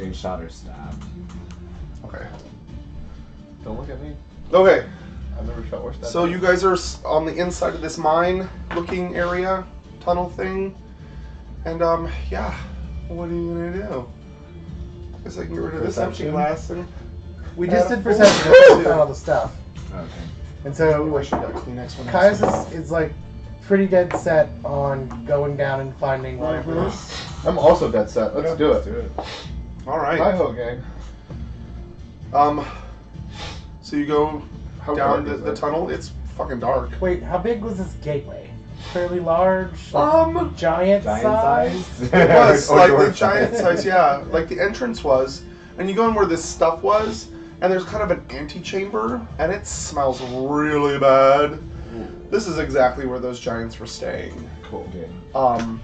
getting shot or stabbed. Okay. Don't look at me. Okay. I've never shot or stabbed. So you guys are on the inside of this mine-looking area, tunnel thing, and yeah. What are you gonna do? I guess I can get rid of this empty Perception? glass and. We just did perception and found all the stuff. Okay. And I so should have got Kleenex when Caius is like pretty dead set on going down and finding whatever. I'm also dead set. Let's do it. All right. Hi-ho, gang. So you go How down dark is the it? tunnel. It's fucking dark. Wait, how big was this gateway? Fairly large? Giant Giant size? size? It was Or slightly dwarf giant size. size, yeah. Like the entrance was, and you go in where this stuff was, and there's kind of an antechamber, and it smells really bad. This is exactly where those giants were staying. Cool. Okay.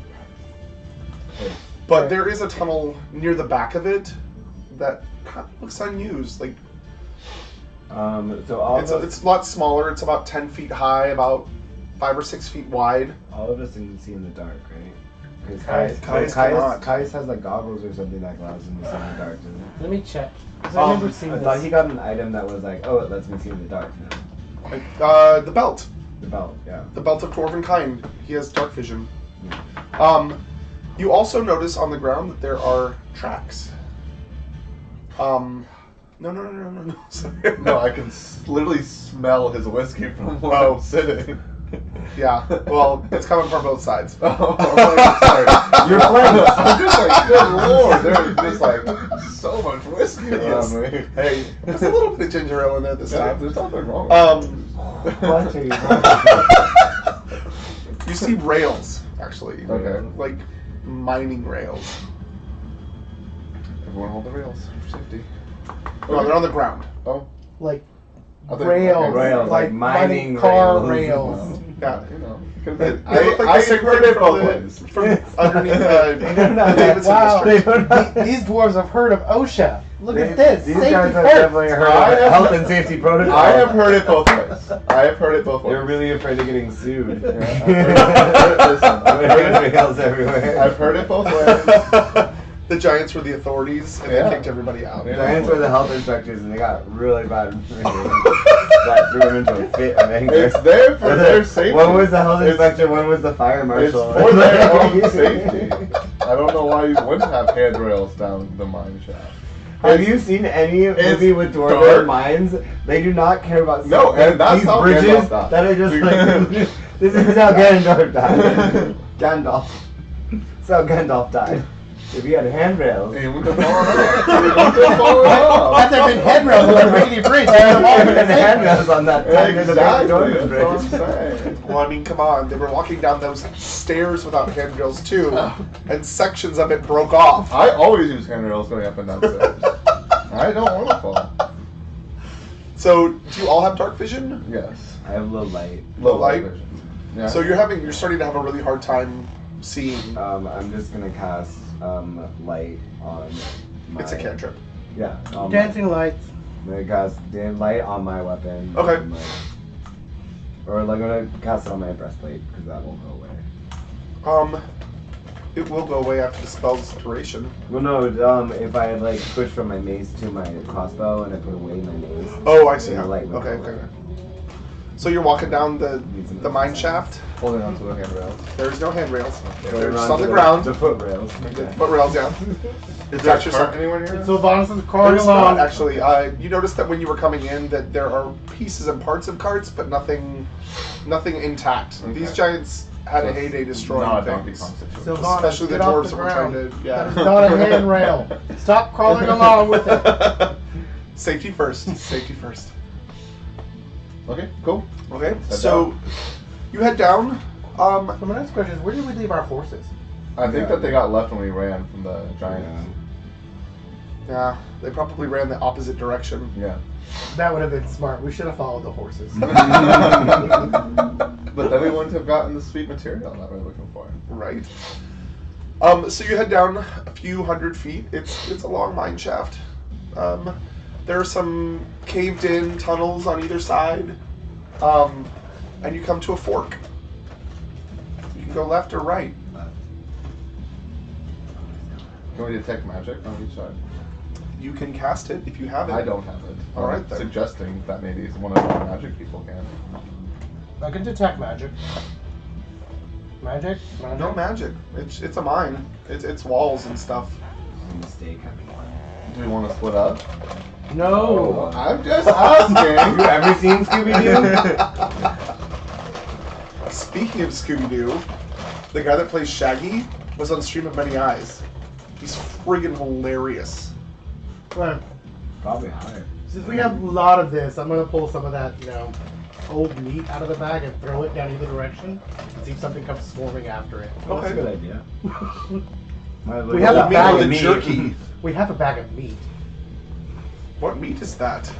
But there is a tunnel near the back of it that kind of looks unused. Like So all it's of us, it's a lot smaller. It's about 10 feet high, about 5 or 6 feet wide. all of us can see in the dark, right? Because Caius cannot. Caius has like goggles or something that allows him to see in the dark, doesn't it? Let me check. 'Cause I remember seeing I this. thought he got an item that was like, oh, it lets me see in the dark now. The belt. The belt, yeah. The belt of Dwarven kind. He has dark vision. You also notice on the ground that there are tracks. No. Sorry. No, I can literally smell his whiskey from where Oh. I'm sitting. Yeah. Well, it's coming from both sides. Oh, I'm like, sorry. You're playing. I'm just like, good lord, there's just like so much whiskey Yes. around me. Hey, there's a little bit of ginger ale in there this Yeah, time. there's nothing wrong. What are you talking You see rails, actually. Okay. Like mining rails. Everyone hold the rails for safety. No, they're on the ground. Oh, Like I think- rails, okay. Rails, like mining car rails. rails. Yeah. You know, 'cause They look like I the same heard thing it both from ways. From underneath They don't know. Davidson Wow. district. These dwarves have heard of OSHA. Look at These- this. These Safety guys have first. definitely heard I of have- health and safety protocol. I have heard it both ways. I have heard it both ways. You're really afraid of getting sued. Listen, I've heard it- Rails everywhere. I've heard it both ways. The Giants were the authorities, and Yeah. they kicked everybody out. Yeah. Giants were the health inspectors, and they got really bad. That threw them into a fit of anger. It's there for their safety. One was the health It's- inspector, one was the fire It's marshal. for their own safety. I don't know why you wouldn't have handrails down the mine shaft. Have you seen any movie with dark. dwarven mines? They do not care about No, and that's these how bridges Gandalf died. that are just like this is how Gandalf died. Gandalf. That's how Gandalf died. If he had handrails. He went to fall off. He went to fall off. Had there been handrails on the rickety bridge, And the handrails on that tiny little Exactly, Dwarven that's what I'm bridge. saying. Well, I mean, come on. They were walking down those stairs without handrails, too, and sections of it broke off. I always use handrails going up and down stairs. I don't want to fall. So, do you all have dark vision? Yes. I have low light. Low light? vision. Yeah. So you're starting to have a really hard time seeing. I'm just gonna cast light on my... It's a cantrip. Yeah. on my- Dancing lights. I'm gonna cast dim light on my weapon. Okay. and, or like I'm gonna cast it on my breastplate because that won't go away. It will go away after the spell's duration. Well, no. If I like switch from my mace to my crossbow and I put away my mace. Oh, I see. then the How. light would Okay, go okay. away. So you're walking down the mine shaft. holding onto the handrails. There's no handrails. Going They're around just on to the ground. The foot rails. Foot rails down. Is there a there cart anywhere here? So Sylvanas is crawling There's along. not actually. You noticed that when you were coming in, that there are pieces and parts of carts, but nothing intact. Okay. These giants had a heyday destroying Not a Donkey things, Kong situation. Sylvanas, especially the get off dwarves the that were trying ground. to. That is Yeah. not a handrail. Stop crawling along with it. Safety first. Safety first. Okay, cool. Okay. Head So you head down. So my next question is, where did we leave our horses? I think Yeah. that they got left when we ran from the giants. Yeah, they probably ran the opposite direction. Yeah. That would have been smart. We should have followed the horses. But then we wouldn't have gotten the sweet material that we're looking for. Right. So you head down a few hundred feet. It's a long mine shaft. There are some caved-in tunnels on either side, and you come to a fork. You can go left or right. Can we detect magic on each side? You can cast it if you have it. I don't have it. All right, I'm then. suggesting that maybe one of our magic people can. I can detect magic. Magic? No magic. It's a mine. It's walls and stuff. Mistake, everyone. Do we want to split up? No. I'm just asking. Have you ever seen Scooby-Doo? Speaking of Scooby-Doo, the guy that plays Shaggy was on Stream of Many Eyes. He's friggin' hilarious. Well, Probably higher. since we have a lot of this, I'm gonna pull some of that, old meat out of the bag and throw it down either direction and see if something comes swarming after it. Well, that's a Okay. good idea. We have a Meat bag with of the jerky. We have a bag of meat. What meat is that?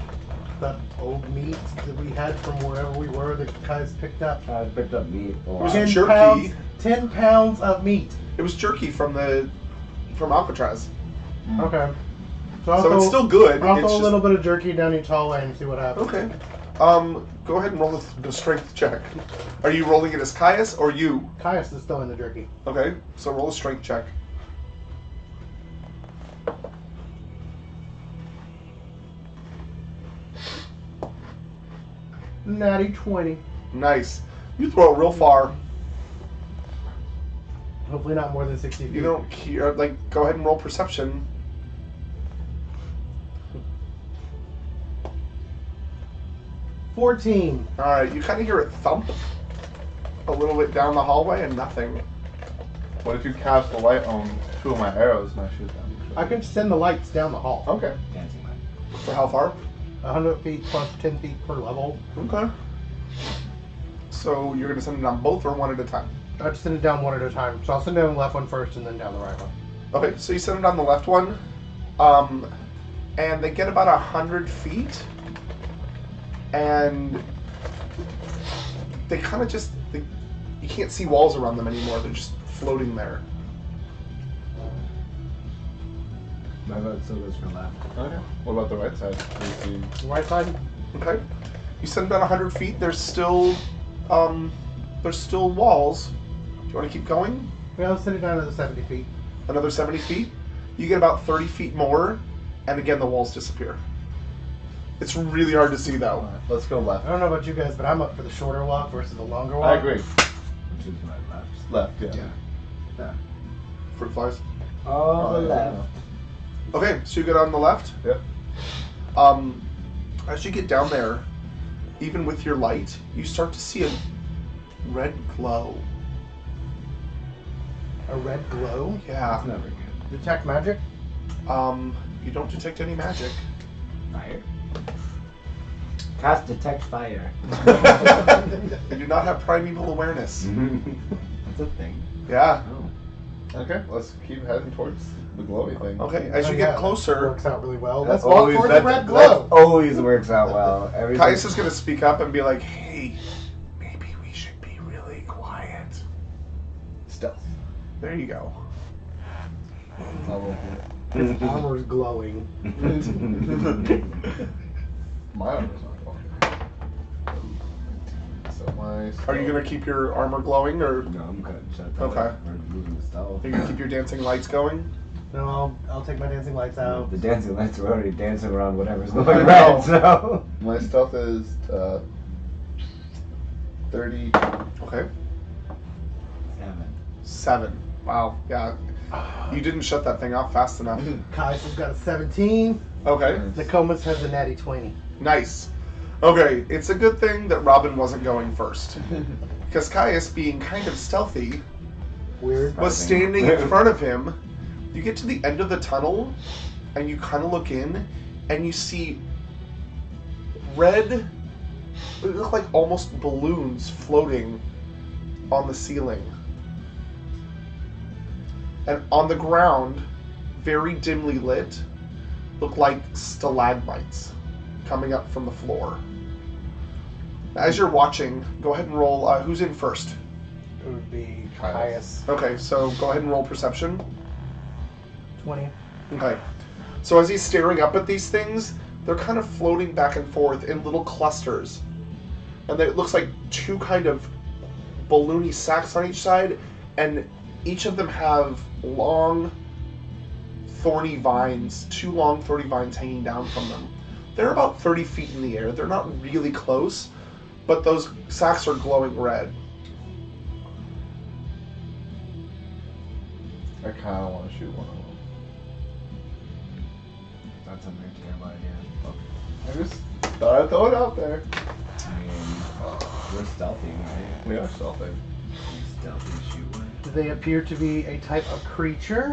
The old meat that we had from wherever we were that guys picked up. I picked up meat. It was 10 jerky. pounds, 10 pounds of meat. It was jerky from Alcatraz. Okay. I'll So it's still good. I'll It's throw a just- little bit of jerky down each hallway and see what happens. Okay. Go ahead and roll the strength check. Are you rolling it as Caius or you? Caius is still in the jerky. Okay, so roll a strength check. Natty 20. Nice. You throw it real far. Hopefully not more than 60 feet. You don't hear, go ahead and roll perception. 14. Alright, you kind of hear it thump a little bit down the hallway and nothing. What if you cast the light on two of my arrows and I shoot them? I can send the lights down the hall. Okay. Dancing light. For how far? 100 feet plus 10 feet per level. Okay. So you're going to send it down both or one at a time? I just send it down one at a time. So I'll send down the left one first and then down the right one. Okay, so you send it down the left one, and they get about 100 feet, and they kind of just, you can't see walls around them anymore, they're just floating there. My vote still goes for left. Okay. What about the right side? Do you see? Right side? Okay? You send down 100 feet, there's still walls. Do you want to keep going? Yeah, I'll send it down to the 70 feet. Another 70 feet. You get about 30 feet more, and again the walls disappear. It's really hard to see though. Alright, let's go left. I don't know about you guys, but I'm up for the shorter walk versus the longer walk. I agree. Choose my left. Left, yeah. Yeah. Yeah. Fruit flies. All Oh, yeah, left. Okay, so you get on the left. Yep. As you get down there, even with your light, you start to see a red glow. A red glow. Yeah. That's never good. Detect magic. You don't detect any magic. Fire. Cast detect fire. You do not have primeval awareness. That's a thing. Yeah. Oh. Okay, let's keep heading towards the glowy thing. Okay, as you Oh, get yeah, closer, that works out really well. That's Let's walk always- towards the that- red that glow. always works out well. Everything. Caius is going to speak up and be like, hey, maybe we should be really quiet. Stealth. There you go. His armor's glowing. My armor's not glowing. So my. Are you going to keep your armor glowing, or No, I'm gonna shut that. Okay. We're moving the stealth. are you going to keep your dancing lights going? No, I'll take my dancing lights out. The dancing lights are already dancing around whatever's going I know. red, so. My stealth is 30. Okay. 7. 7. Wow. Yeah. You didn't shut that thing off fast enough. Caius has got a 17. Okay. Nokomis has a natty 20. Nice. Okay, it's a good thing that Robin wasn't going first. Because Caius, being kind of stealthy, Weird. was standing in front of him. You get to the end of the tunnel, and you kind of look in, and you see red, it look like almost balloons floating on the ceiling. And on the ground, very dimly lit, look like stalagmites coming up from the floor. As you're watching, go ahead and roll, who's in first? It would be Caius. Caius. Okay, so go ahead and roll perception. 20. Okay. So as he's staring up at these things, they're kind of floating back and forth in little clusters. And it looks like two kind of balloony sacks on each side, and each of them have long, thorny vines, 2 long thorny vines hanging down from them. They're about 30 feet in the air. They're not really close, but those sacks are glowing red. I kind of want to shoot one of them. That's a very terrible idea. I just thought I'd throw it out there. I mean, we're stealthy, right? We are stealthy. Stealthy shoot one. Do they appear to be a type of creature,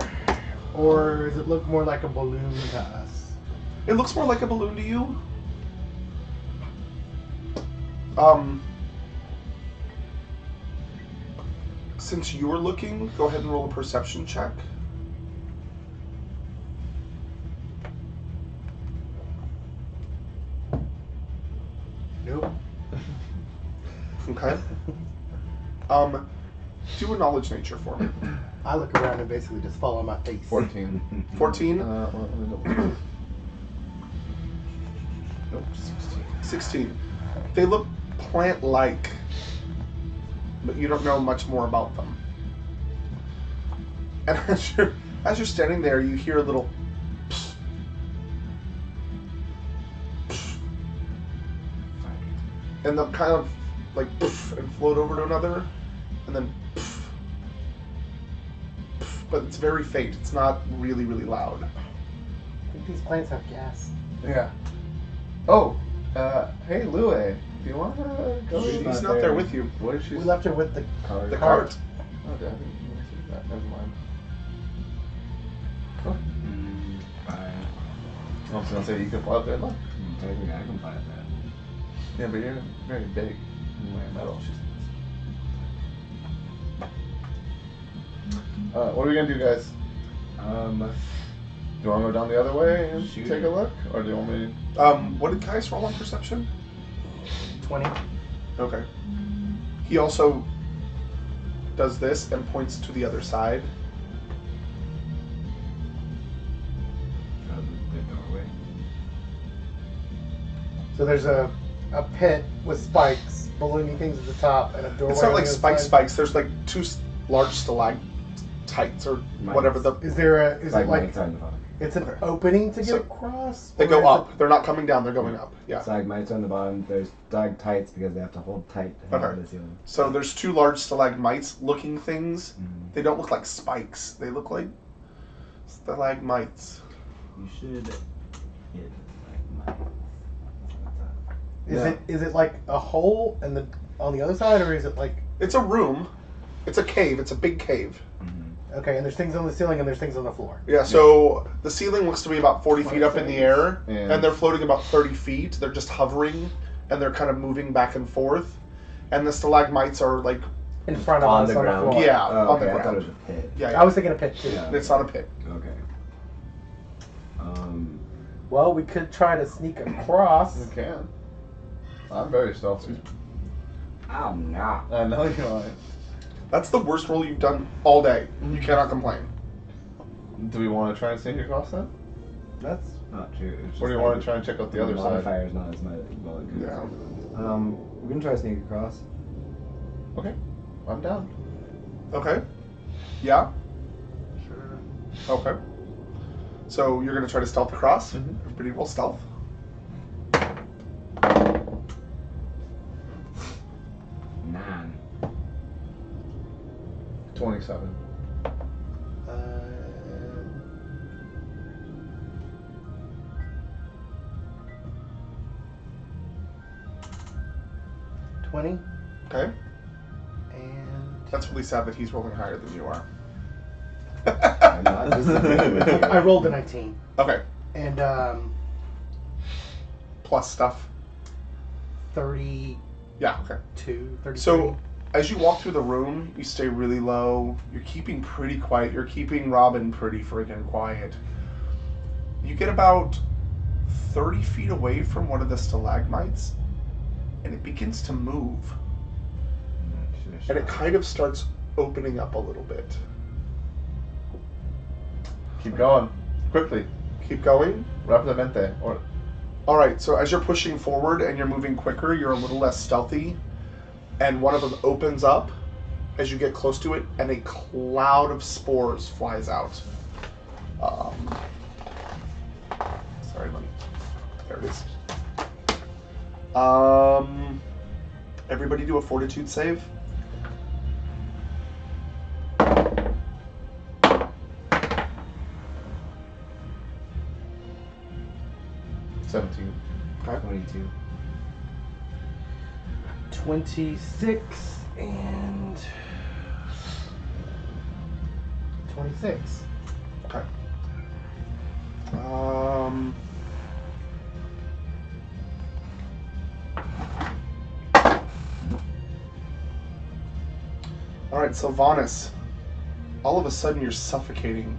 or does it look more like a balloon to us? It looks more like a balloon to you. Since you're looking, go ahead and roll a perception check. Nope. Okay. Do a knowledge nature for me. I look around and basically just follow my face. 14. 14, Well, let me double- Nope, 16. 16. They look plant-like, but you don't know much more about them. And as you're standing there, you hear a little psst, psst, and they'll kind of like poof and float over to another, and then poof, poof, but it's very faint. It's not really, really loud. I think these plants have gas. Yeah. Oh, hey, Lue. Do you want to go? She's He's not not there there. with you. What is she? We left her with the Card. The cart. Okay, I didn't see that. Never mind. Fine. I was gonna say you can fly up there and look. Technically, I can fly at that. Yeah, but you're very big. Wearing metal. What are we gonna do, guys? Do you want to go down the other way and Shoot. take a look, or do you want me? What did Kais roll on perception? 20. Okay. He also does this and points to the other side. The doorway. So there's a pit with spikes, ballooning things at the top, and a doorway. It's not on like the other spikes. side. Spikes. There's like 2 large stalactites or Mites. whatever the. Is there a? Is Like it like mites on the bottom. it's an opening to get So, across? They or go is up. They're not coming down. They're going up. Yeah. Stalagmites on the bottom. There's stalactites because they have to hold tight to hold Okay. the ceiling. So there's 2 large stalagmites-looking things. Mhm. They don't look like spikes. They look like stalagmites. You should hit like mites. Is it like a hole and the on the other side, or is it like It's a room. It's a cave. It's a big cave. okay? And there's things on the ceiling and there's things on the floor. Yeah, so the ceiling looks to be about 40 feet up in the air, And- and they're floating about 30 feet. They're just hovering, and they're kind of moving back and forth. And the stalagmites are like, In front of On us the on ground. the floor. Yeah. Oh, on the okay. I thought ground. it was a pit. yeah, I was thinking a pit too. Yeah. it's not a pit. Okay. Well, we could try to sneak across. You can. I'm very stealthy. I'm not. I know you are. That's the worst roll you've done all day. You cannot complain. Do we want to try and sneak across then? That's not true. It's Or do just you like want to try and check out the other side? modifier is not as much. Well, it could Yeah. we can try to sneak across. Okay, I'm down. Okay. Yeah. Sure. Okay. So you're gonna try to stealth across. Mhm. Everybody roll stealth. 9. 27. Uh, 20 Okay. and That's really sad that he's rolling higher than you are. I'm not disagreeing with you. I rolled a 19 Okay. and Plus stuff. 32, Yeah. Okay. 33. So, as you walk through the room, you stay really low. You're keeping pretty quiet. You're keeping Robin pretty friggin' quiet. You get about 30 feet away from one of the stalagmites, and it begins to move. And it kind of starts opening up a little bit. Keep going. Quickly. Keep going. Rapidamente. Or Alright, so as you're pushing forward and you're moving quicker, you're a little less stealthy. And one of them opens up as you get close to it, and a cloud of spores flies out. Sorry, let me. There it is. Everybody do a fortitude save. Okay. 22. 26 and 26. Okay. Alright, Sylvanas. All of a sudden you're suffocating.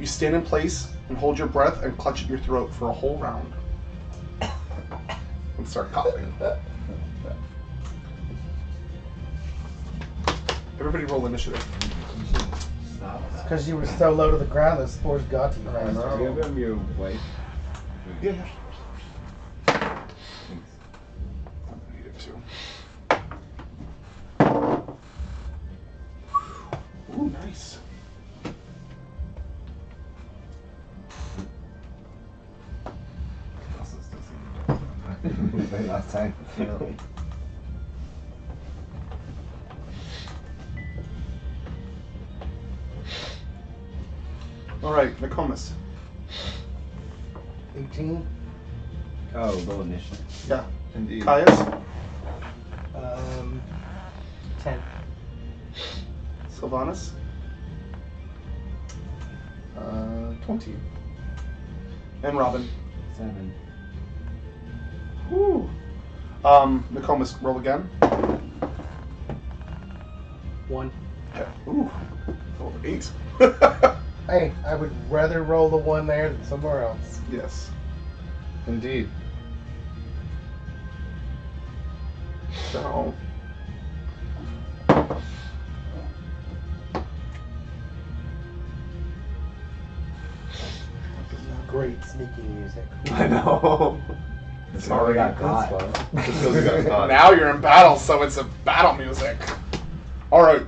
You stand in place and hold your breath and clutch at your throat for a whole round. And start coughing. Everybody roll initiative. Stop that. Because you were so low to the ground, those spores got to you. I know. Give him your wife. Yeah. Thanks. Negative 2. Ooh, nice. Also still seeing like last time. Alright, Nokomis. 18. Oh, low initiative. Yeah. Indeed. Caius. 10. Sylvanas. 20. And Robin. 7. Whew. Nokomis, roll again. 1. Okay. Ooh. Roll 8. Hey, I would rather roll the 1 there than somewhere else. Yes. Indeed. So. Great sneaking music. I know. That's why we got That's caught. fine. Just 'cause we got caught. Now you're in battle, so it's a battle music. Alright.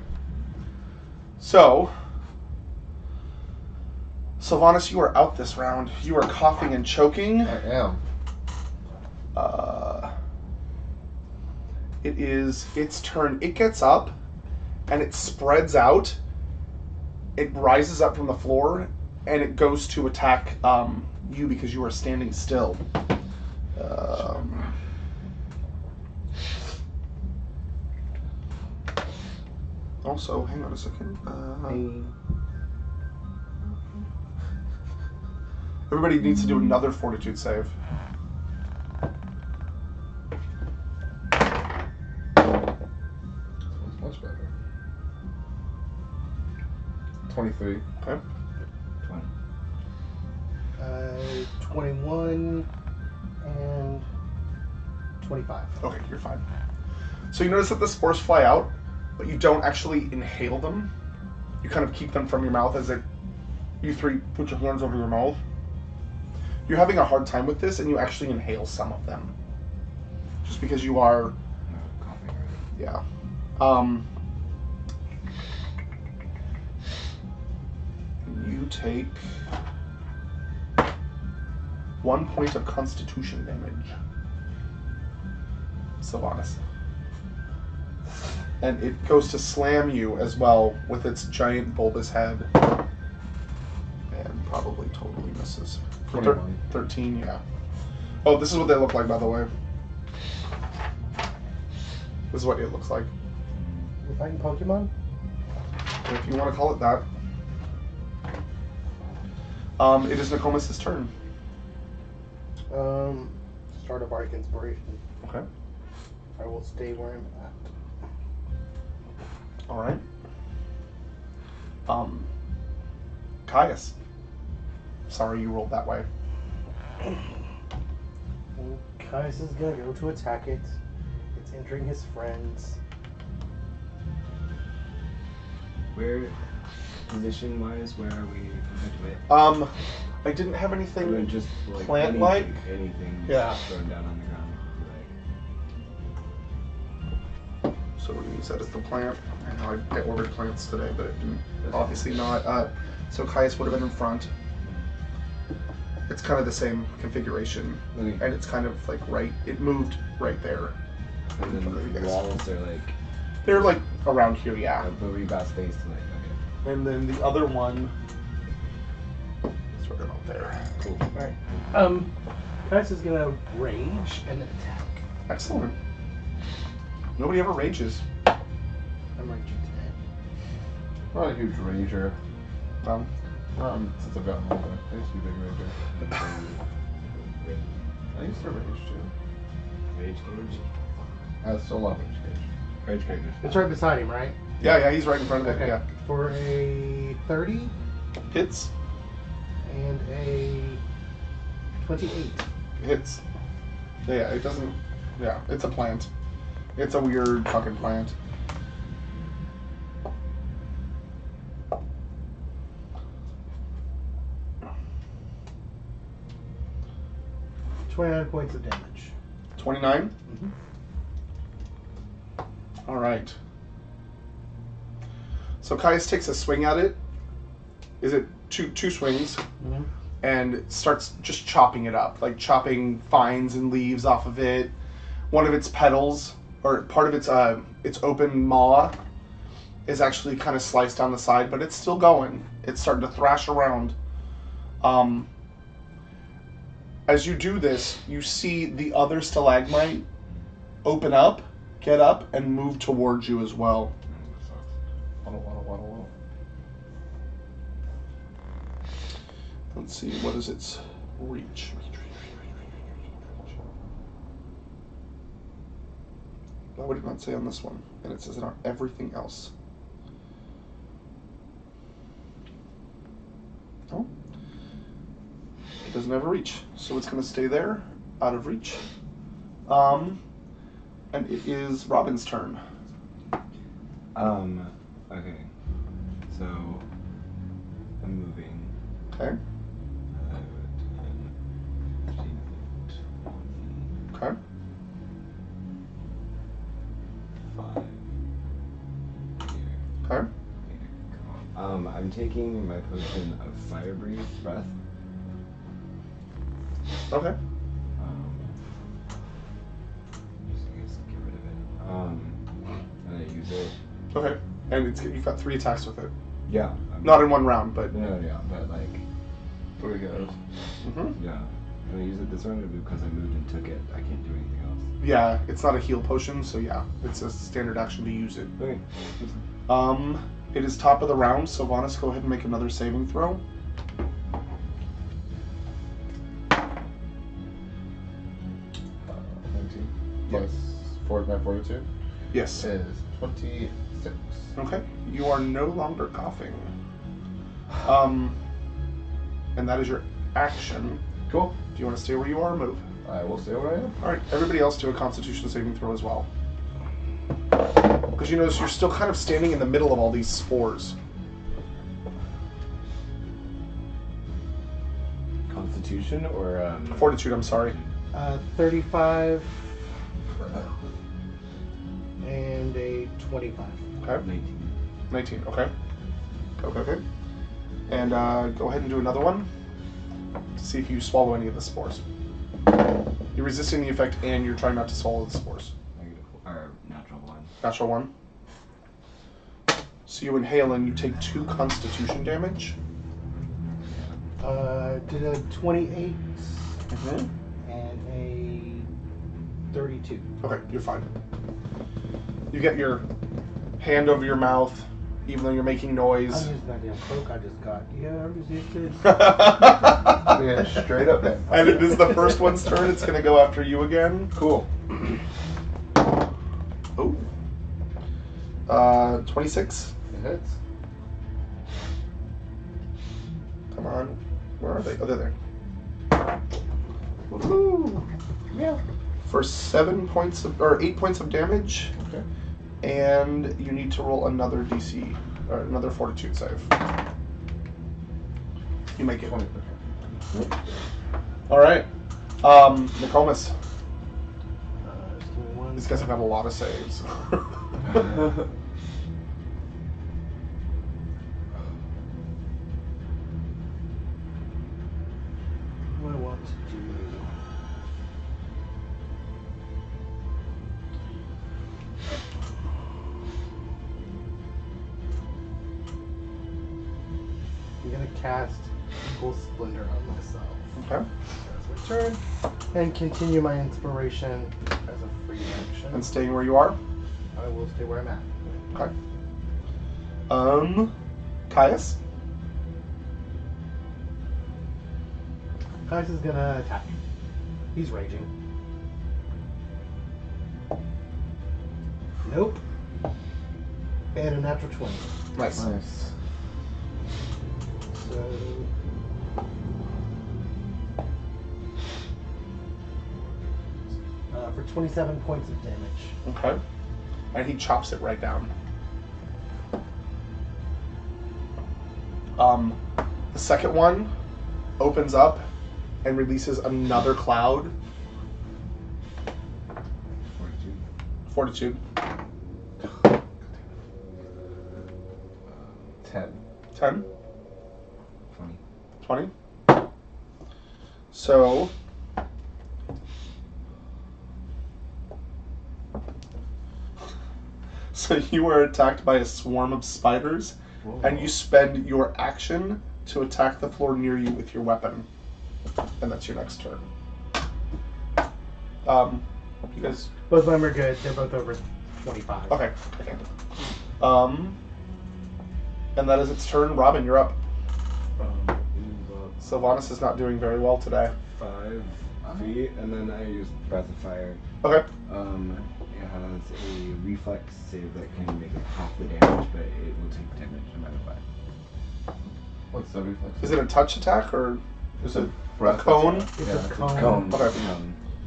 So. Sylvanas, you are out this round. You are coughing and choking. I am. It is its turn. It gets up and it spreads out. It rises up from the floor and it goes to attack you because you are standing still. Also, hang on a second. Everybody needs to do another fortitude save. Sounds much better. 23. Okay. 20. 21 and 25. Okay, you're fine. So you notice that the spores fly out, but you don't actually inhale them. You kind of keep them from your mouth as you three put your hands over your mouth. You're having a hard time with this, and you actually inhale some of them. Just because you are, No, coughing already. yeah. You take 1 point of constitution damage. Sylvanas. And it goes to slam you as well with its giant bulbous head. And probably totally misses. 21. 13, yeah. Oh, this is what they look like, by the way. This is what it looks like. You fighting Pokemon? If you want to call it that. It is Nokomis' turn. Start a Bardic Inspiration. Okay. I will stay where I'm at. Alright. Caius. Sorry you rolled that way. And Kaius is gonna go to attack it. It's entering his friends. Where, position wise, where are we compared to it? I didn't have Or anything. just like plant-like? anything Yeah. thrown down on the ground. So we're gonna use that as the plant. I know I ordered plants today, but it didn't. Obviously not. So Caius would have been in front. It's kind of the same configuration, Okay. and it's kind of like right. It moved right there. And then the walls are like, They're like around here, yeah. but we got space to like, okay. And then the other one is right about there. Cool. Alright. Kais is gonna rage and then attack. Excellent. Nobody ever rages. I'm raging today. Not a huge rager. Since I've gotten older, I used to be a big rager. I used to rage too. Rage Cage? I still love Rage Cage. Rage Cage. It's right beside him, right? Yeah, he's right in front of it. Okay. Yeah. For a 30 Hits. and a 28. Hits. Yeah, it doesn't. Yeah, it's a plant. It's a weird fucking plant. $29 points of damage. 29. Mhm. All right. So Caius takes a swing at it. Is it two swings? Mhm. And starts just chopping it up, like chopping vines and leaves off of it. One of its petals, or part of its open maw, is actually kind of sliced down the side, but it's still going. It's starting to thrash around. As you do this, you see the other stalagmite open up, get up, and move towards you as well. Waddle. Let's see, what is its reach? Why would it not say on this one? And it says it on everything else. Oh. It doesn't have a reach, so it's going to stay there, out of reach. And it is Robin's turn. Okay. So, I'm moving. Okay. 10, 15, 20, Okay. 5. Here. Okay. I'm taking my potion of fire breath. Okay. Just, I guess, get rid of it. And I use it. Okay. And you've got 3 attacks with it. Yeah. Not in one round, but. No, yeah, but like, 3 goes. Mm-hmm. yeah. Can I use it this round or because I moved and took it? I can't do anything else. Yeah, it's not a heal potion, so yeah, it's a standard action to use it. Okay. It is top of the round, so Vanis, go ahead and make another saving throw. Plus my fortitude Yes. is 26. Okay. You are no longer coughing. And that is your action. Cool. Do you want to stay where you are or move? I will stay where I am. Alright, everybody else do a constitution saving throw as well. Because you notice you're still kind of standing in the middle of all these spores. Constitution or Fortitude, I'm sorry. 35 and a 25. Okay. 19. 19, okay. Okay. And go ahead and do another one to see if you swallow any of the spores. You're resisting the effect and you're trying not to swallow the spores. Or natural 1. Natural 1. So you inhale and you take 2 constitution damage. Did a 28 Mm-hmm. and a 32. Okay, you're fine. You get your hand over your mouth, even though you're making I'm noise. using that damn cloak I just got. Yeah, I'm resisted. Yeah, straight up then. And it is the first one's turn. It's going to go after you again. Cool. Oh. 26. It hits. Come on. Where are they? Oh, they're there. Woohoo! Yeah. For 8 points of damage. Okay. And you need to roll another DC, or another fortitude save. You make it. 20. Alright. Nokomis. Just give me one. These guys have had a lot of saves. do I want to do? I'm gonna cast Equal Splendor on myself. Okay. That's my turn. And continue my inspiration as a free action. And staying where you are. I will stay where I'm at. Okay. Caius. Kais is gonna attack. He's raging. Nope. And a natural 20. Nice. Nice. So. For 27 points of damage. Okay. And he chops it right down. The second one opens up and releases another cloud. Fortitude. 10. 10. 20. 20. So. So you are attacked by a swarm of spiders, and you spend your action to attack the floor near you with your weapon. And that's your next turn. You guys. Both of them are good. They're both over 25. Okay. And that is its turn. Robin, you're up. Sylvanas is not doing very well today. 5 feet, and then I use Breath of Fire. Okay. It has a reflex save that can make it half the damage, but it will take damage no matter what. What's the reflex? Is it a touch attack or is it a breath cone? attack? It's Yeah, a it's cone. Cone. Okay.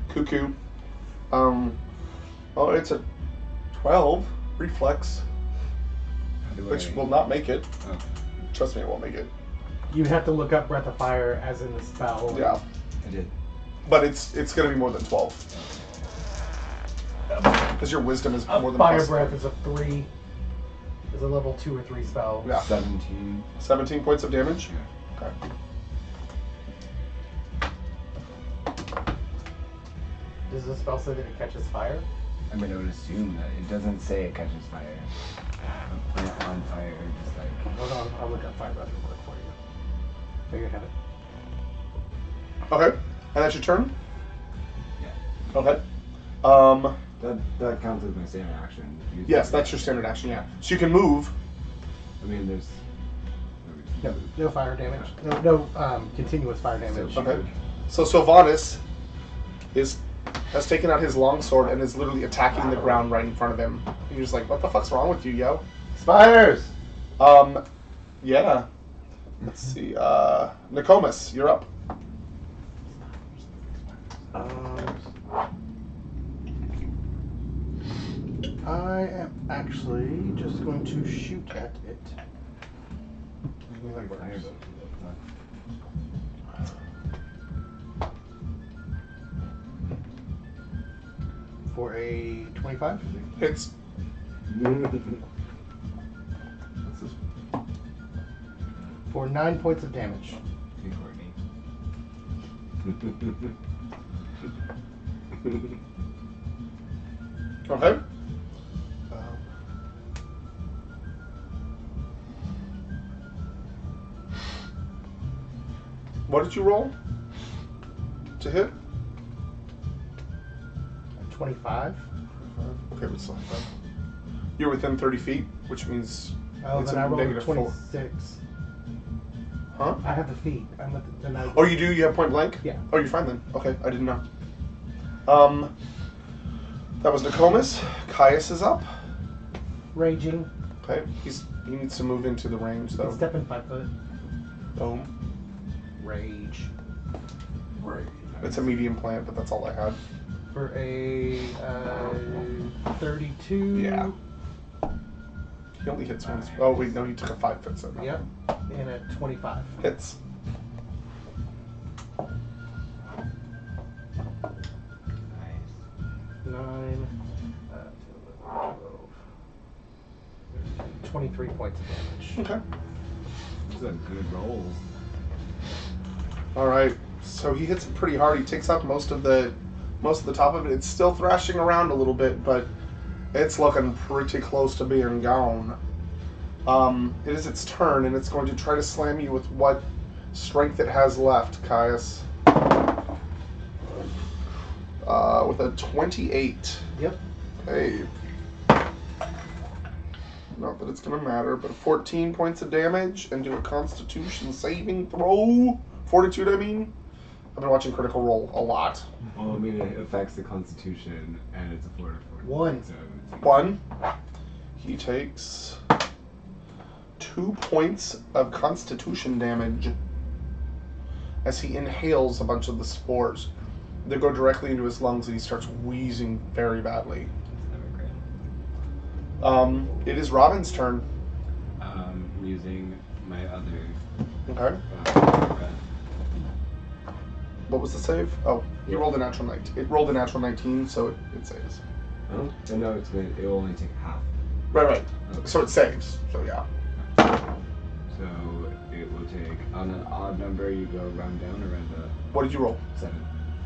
Cuckoo. Oh, it's a 12 reflex, which will not make it. Oh, Trust me, it won't make it. You have to look up Breath of Fire as in the spell. Yeah, I did. but it's going to be more than 12 because your wisdom is more than Fire plus. Breath is a 3. Is a level 2 or 3 spell. Yeah. 17. 17 points of damage. Okay. Does the spell say that it catches fire? I mean, I would assume that it doesn't say it catches fire. A plant on fire, just like. Hold on, I'll look up Fire Breath real quick for you. There you have it. Okay. And that's your turn. Yeah. Okay. That counts as my standard action. Yes, that's your standard action. Yeah. So you can move. I mean, there's. No, no fire damage. No continuous fire damage. So- Okay. So Sylvanas has taken out his longsword and is literally attacking the ground right in front of him. And you're just like, what the fuck's wrong with you, yo? Spiders! Yeah. Let's see. Nokomis, you're up. I am actually just going to shoot at it. For a 25. Hits. For 9 points of damage. Hey, Courtney. Okay. What did you roll to hit? 25. Okay, but still. You're within 30 feet, which means Oh, it's then a I rolled a negative 4. 26. Huh? I have the feet. I'm with the, then I, Oh, you do? You have point blank? Yeah. Oh, you're fine then. Okay, I didn't know. That was Nokomis. Caius is up. Raging. Okay, he needs to move into the range though. Step in 5 foot. Boom. Rage. It's a medium plant, but that's all I had. For a 32. Yeah. He only hits once. Oh wait, no, he took a 5-foot step. Yep. And a 25. Hits. Nice. 9, 12, 23 points of damage. Okay. Those are good rolls. All right. So So he hits it pretty hard. He takes out most of the top of it. It's still thrashing around a little bit, but it's looking pretty close to being gone. It is its turn, and it's going to try to slam you with what strength it has left, Caius. With a 28. Yep. Okay. Not that it's going to matter, but 14 points of damage and do a Constitution saving throw. Fortitude, I mean. I've been watching Critical Role a lot. Well, I mean, it affects the Constitution, and it's a Florida 40. 1. So it's 1. He takes 2 points of Constitution damage as he inhales a bunch of the spores. They go directly into his lungs, and he starts wheezing very badly. never great. It is Robin's turn. Using my other Okay. breath. What was the save? Oh, he rolled a natural 19. It rolled a natural 19, so it saves. Oh, no, it's good. It will only take half. Right. Okay. So it saves. So yeah. So it will take, on an odd number, you go round down or round up? What did you roll? 7.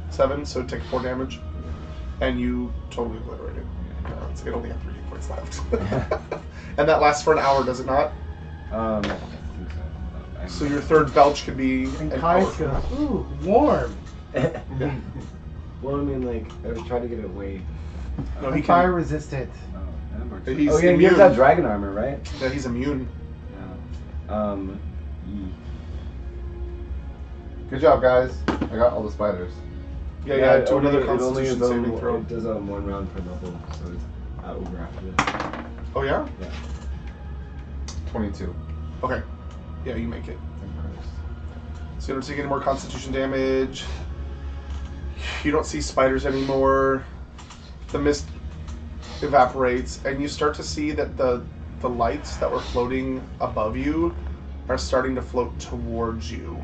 7, so take 4 damage. And you totally obliterated. It only have 3 hit points left. And that lasts for an hour, does it not? I think so. So your third belch could be And an Kai's hour. goes, ooh, warm. Well, I mean, like, I was trying to get it away. No, he Fire can. resistant. Oh, that works. He's oh, yeah, he immune. has that dragon armor, right? Yeah, he's immune. Yeah. Good job, guys. I got all the spiders. Yeah, it do only- another it only Constitution is saving throw. It does 1 round per level, so it's over after this. Oh yeah? Yeah. 22. Okay. Yeah, you make it. So you don't take any more Constitution damage. You don't see spiders anymore. The mist evaporates, and you start to see that the lights that were floating above you are starting to float towards you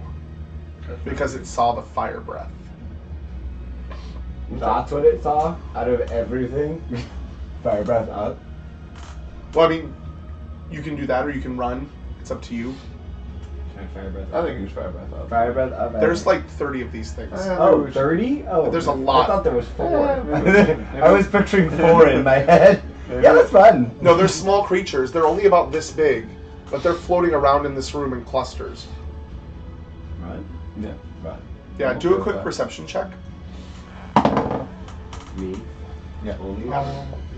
because it saw the fire breath. That's what it saw out of everything. Fire breath up. Well, I mean, you can do that or you can run. It's up to you. Can I fire breath I up? think you should fire breath up. Fire breath up. There's like 30 of these things. Oh, 30? Oh, There's a lot. I thought there was 4. Yeah. I was picturing 4 in my head. Yeah, that's fun. No, they're small creatures. They're only about this big, but they're floating around in this room in clusters. Run? Yeah. Run. Yeah, I'll do a go quick with that. perception check. Me? Yeah. Only?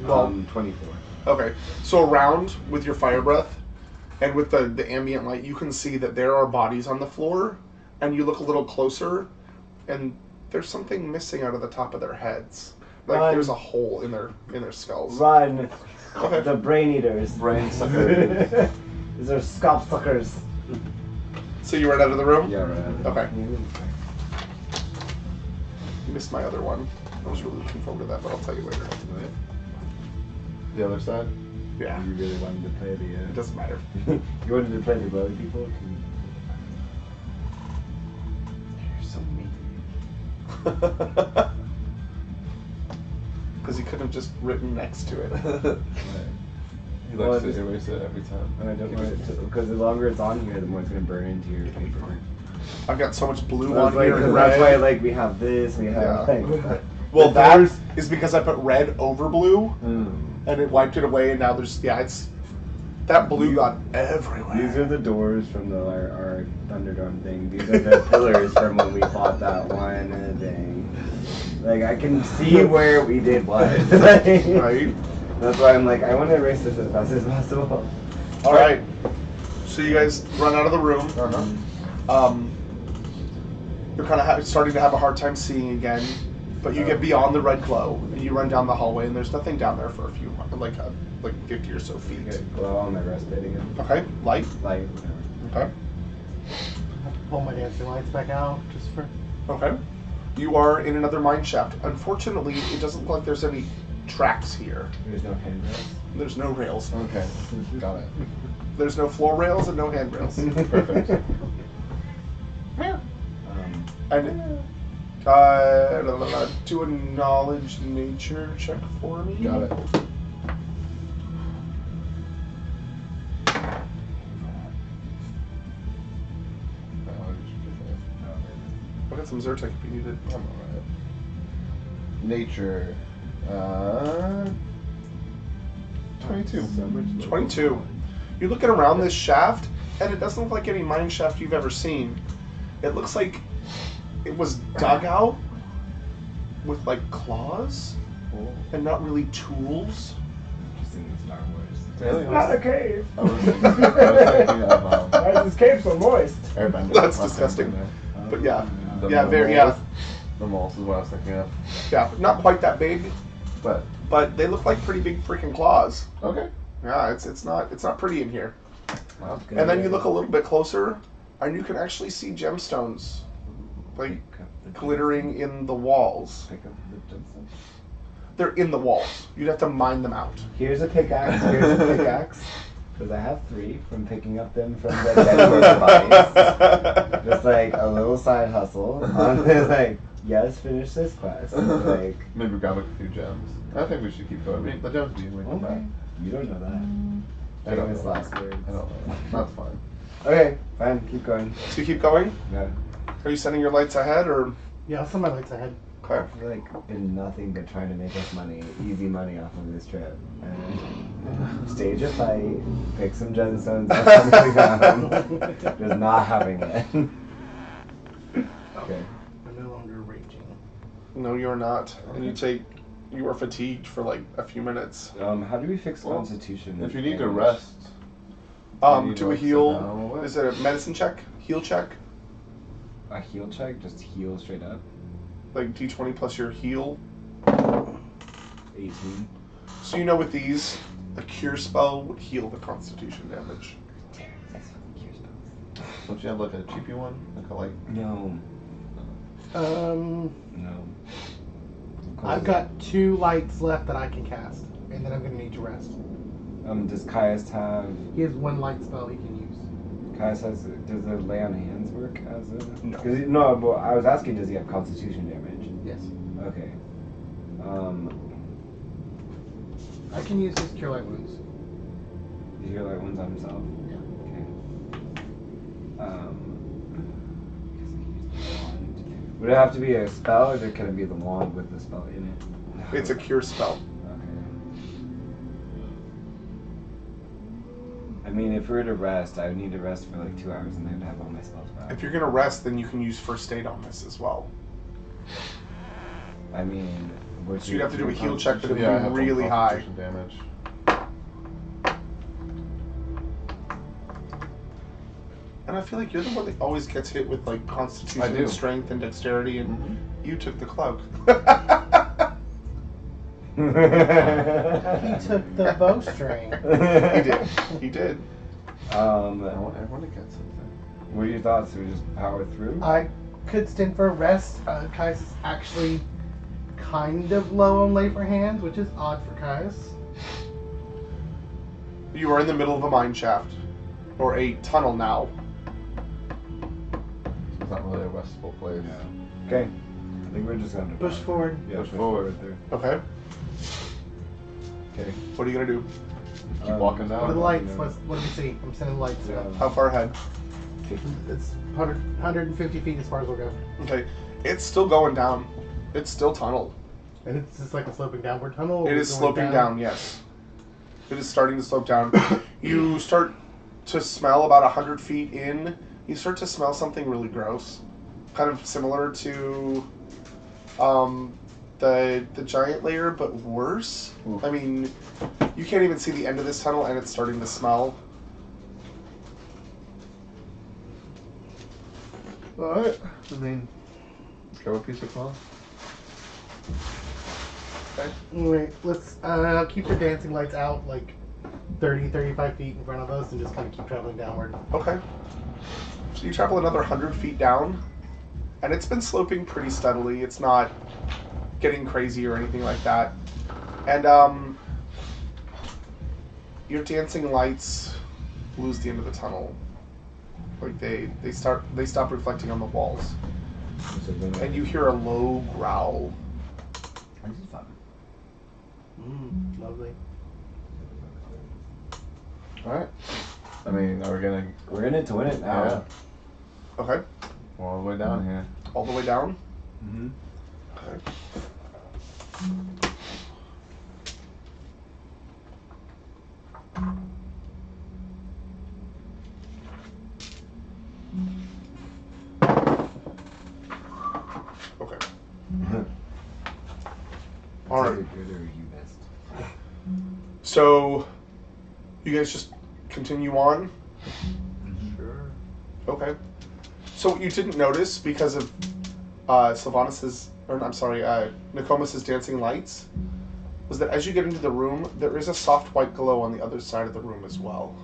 Well- 24. Okay, so around with your fire breath and with the ambient light, you can see that there are bodies on the floor, and you look a little closer, and there's something missing out of the top of their heads. Like Run. there's a hole in their skulls. Run. Okay. The brain eaters. Brain suckers. These are scalp suckers. So you ran out of the room? Yeah, right. Okay. Missed my other one. I was really looking forward to that, but I'll tell you later. The other side? Yeah, You really wanted to play the. it doesn't matter. You wanted to play the bloody people? You're so mean. Because he could have just written next to it. He Well, likes to it's- erase it every time. And I don't want it to, because the longer it's on here, the more it's gonna burn into your paper. I've got so much blue That's on why, here and that's why, red. like, we have this, we have Yeah. like. Well, the that doors- is because I put red over blue, and it wiped it away, and now there's it's that blue got everywhere. These are the doors from our Thunderdome thing. These are the pillars from when we fought that one thing. Like, I can see where we did what. Right. That's why I'm like, I want to erase this as fast as possible. All right. So you guys run out of the room. You're kind of starting to have a hard time seeing again, but you get beyond the red glow and you run down the hallway, and there's nothing down there for a few, like 50 or so feet. Get glow on my rest bit again. Okay, light. Light, whatever. Okay. Pull my dancing lights back out just for. Okay. You are in another mine shaft. Unfortunately, it doesn't look like there's any tracks here. There's no handrails. There's no rails. Okay. Got it. There's no floor rails and no handrails. Perfect. And do a knowledge nature check for me. Got it. Okay, some Zyrtec if you needed. I'm alright. Nature. 22. So much 22. You're looking around this shaft, and it doesn't look like any mine shaft you've ever seen. It looks like it was dug out with like claws and not really tools. Interesting in Star Wars. Really? It's not a cave. I was thinking of Why is this cave so moist? Airbender. That's Last disgusting. Airbender. But yeah, The yeah, very yeah, moles. The moles is what I was thinking of. yeah, not quite that big, But but they look like pretty big freaking claws. okay. Yeah, it's not pretty in here. Wow. And then you look a little bit closer, and you can actually see gemstones, like Pick up the glittering in the walls. Pick up the gemstone. They're in the walls. You'd have to mine them out. Here's a pickaxe. Here's a pickaxe. Because I have 3 from picking up them from the Denver bodies. Just like a little side hustle. Like, yes, finish this quest. Like, Maybe grab a few gems. I think we should keep going. I mean, the gems we come back. okay. You don't know that. I don't Famous know. last words. I don't know. That's fine. Okay, fine, keep going. So you keep going. Yeah. Are you sending your lights ahead, or Yeah, I'll send my lights ahead. okay? I've like been nothing but trying to make us money, easy money off of this trip. And stage a fight, pick some gemstones off from the ground, just not having it. Okay. I'm no longer raging. No, you're not. And you are fatigued for like a few minutes. How do we fix Well, constitution? If you need to damage? rest, you need Do to, a like, sit heal. down a little bit. Is it a medicine check? Heal check? A heal check, just heal straight up. Like D20 plus your heal. 18. So you know with these, a cure spell would heal the constitution damage. That's fucking cure spells. Don't you have like a cheapy one? Like a light? No, no. I've got 2 lights left that I can cast, and then I'm gonna need to rest. Does Caius have? He has 1 light spell he can use. Caius has. Does the lay on hands work as a? No. Cause no, but I was asking, does he have constitution damage? Yes. Okay. I can use his cure light wounds. Did you hear like ones on himself? Yeah. Okay. I guess I can use the wand. Would it have to be a spell, or can it be the wand with the spell in it? It's a cure spell. Okay. I mean, if we were to rest, I would need to rest for like 2 hours, and I would have all my spells back. If you're gonna rest, then you can use first aid on this as well. I mean, would So you'd have to do a heal check, but it would Yeah, I be have really some high. constitution damage. And I feel like you're the one that always gets hit with like constitution, I do. and strength, and dexterity, and Mhm. you took the cloak. He took the bowstring. He did. He did. I want everyone to get something. What are your thoughts? Do we just power through? I could stand for a rest. Caius is actually kind of low on lay for hands, which is odd for Caius. You are in the middle of a mine shaft, or a tunnel now. It's not really a restful place. Okay. I think we're just gonna Push forward. Yeah, Push forward. through. Okay. Okay. What are you gonna do? Keep walking What are down. the lights? What do we see? I'm sending the lights. Yeah. How far ahead? It's 150 feet as far as we'll go. Okay. It's still going down. It's still tunnel. And it's just like a sloping downward tunnel? or It we're is going sloping down, yes. It is starting to slope down. You start to smell about 100 feet in. You start to smell something really gross. Kind of similar to the giant layer, but worse. Oof. I mean, you can't even see the end of this tunnel, and it's starting to smell. Alright. I mean, grab a piece of cloth. Okay. Wait, let's keep the dancing lights out like 30, 35 feet in front of us and just kind of keep traveling downward. Okay. So you travel another 100 feet down, and it's been sloping pretty steadily. It's not getting crazy or anything like that. And your dancing lights lose the end of the tunnel. Like they stop reflecting on the walls, and you hear a low growl. This is fun. Lovely. Alright. I mean, are we gonna We're in it to win it now. Yeah. Okay. We're all the way down here? All the way down? Mm-hmm. Okay. Okay. All right. You missed. So, you guys just continue on? Sure. Okay. So what you didn't notice because of Nokomis' dancing lights was that as you get into the room, there is a soft white glow on the other side of the room as well.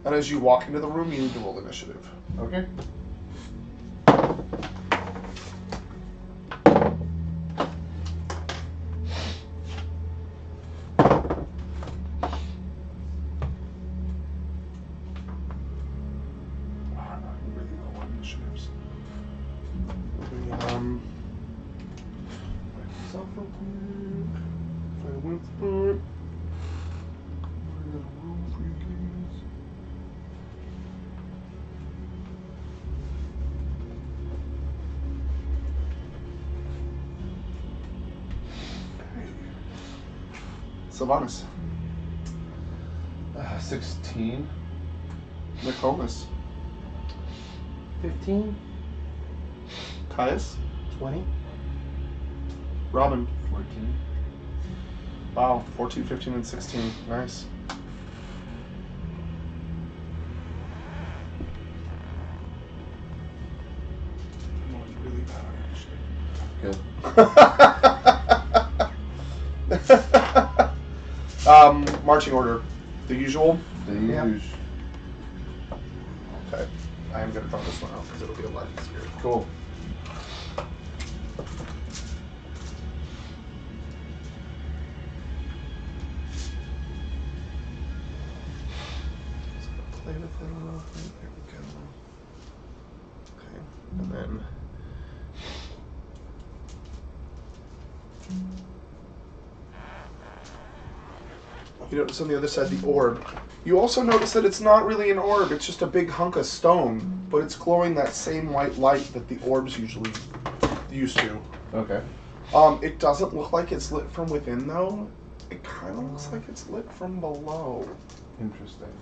And as you walk into the room, you need to roll initiative. Okay. I'm really low on initiatives. Write myself real quick. Find a win spot. I got a roll for you guys. Okay. Sylvanas. 16. Nokomis. 15, Caius. 20. Robin. 14. Wow, 14, 15, and 16. Nice. I'm always really bad at Good. Marching order. The usual. The Yeah. usual. Okay. I am going to draw this one out because it'll be a lot easier. Cool. Play the thing off. There we go. Okay. And then. You notice on the other side the orb. You also notice that it's not really an orb, it's just a big hunk of stone, but it's glowing that same white light that the orbs usually used to. Okay. It doesn't look like it's lit from within though. It kind of looks like it's lit from below. Interesting.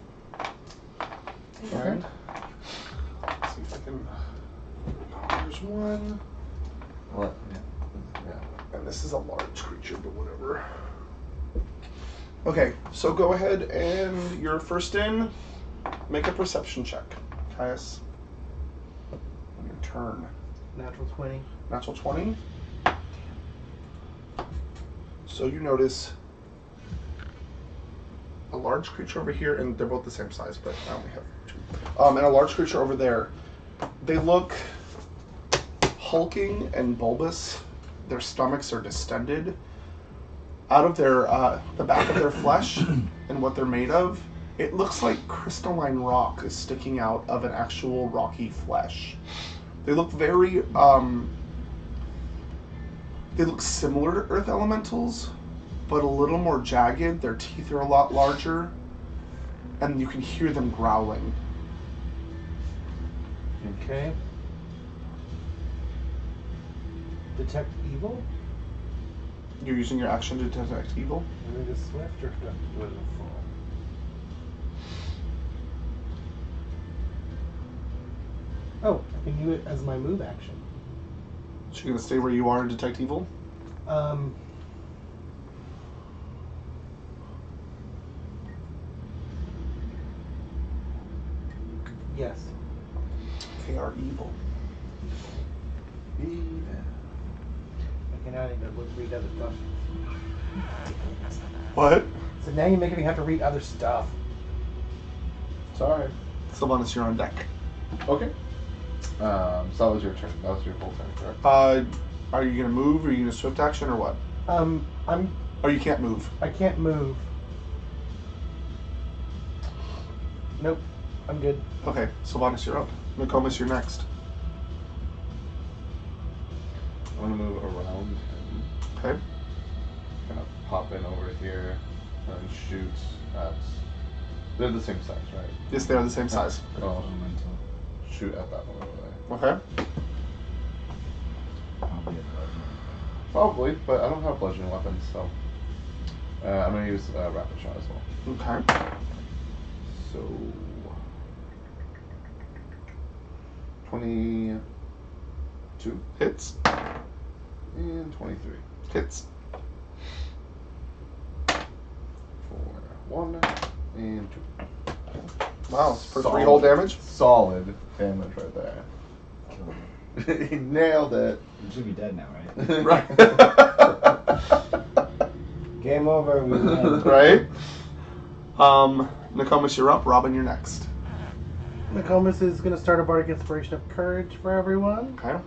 And let's see if I can. There's one, What? Yeah. and this is a large creature, but whatever. Okay, so go ahead and you're first in. Make a perception check, Caius. On your turn. Natural 20. Natural 20. So you notice a large creature over here, and they're both the same size, but I only have two. And a large creature over there. They look hulking and bulbous. Their stomachs are distended. Out of their the back of their flesh and what they're made of, it looks like crystalline rock is sticking out of an actual rocky flesh. They look very they look similar to earth elementals, but a little more jagged. Their teeth are a lot larger, and you can hear them growling. Okay. Detect evil? You're using your action to detect evil. Is it a swift or with a full? Oh, I can do it as my move action. So you're gonna stay where you are and detect evil? Yes. They are evil. Okay, now I need to read other stuff. What? So now you're making me have to read other stuff. Sorry. Sylvanas, you're on deck. Okay. So that was your turn. That was your full turn, correct? Are you gonna move? Or are you gonna swift action or what? I You can't move. can't move. Nope. I'm good. Okay, Sylvanas, you're up. Nokomis, you're next. I'm gonna move around him. Okay. Kind of pop in over here and shoot at. They're the same size, right? Yes, they are the same size. Oh, shoot at that one over there. Okay. Probably, but I don't have bludgeoning weapons, so I'm gonna use rapid shot as well. Okay. So 22 Hits. and 23 Hits. for 1 and 2. Wow, it's for 3 whole damage. Solid damage right there. He nailed it. You should be dead now, right? Right. Game over. We win. Right. Nokomis, you're up. Robin, you're next. Nokomis is going to start a bardic inspiration of courage for everyone. Okay.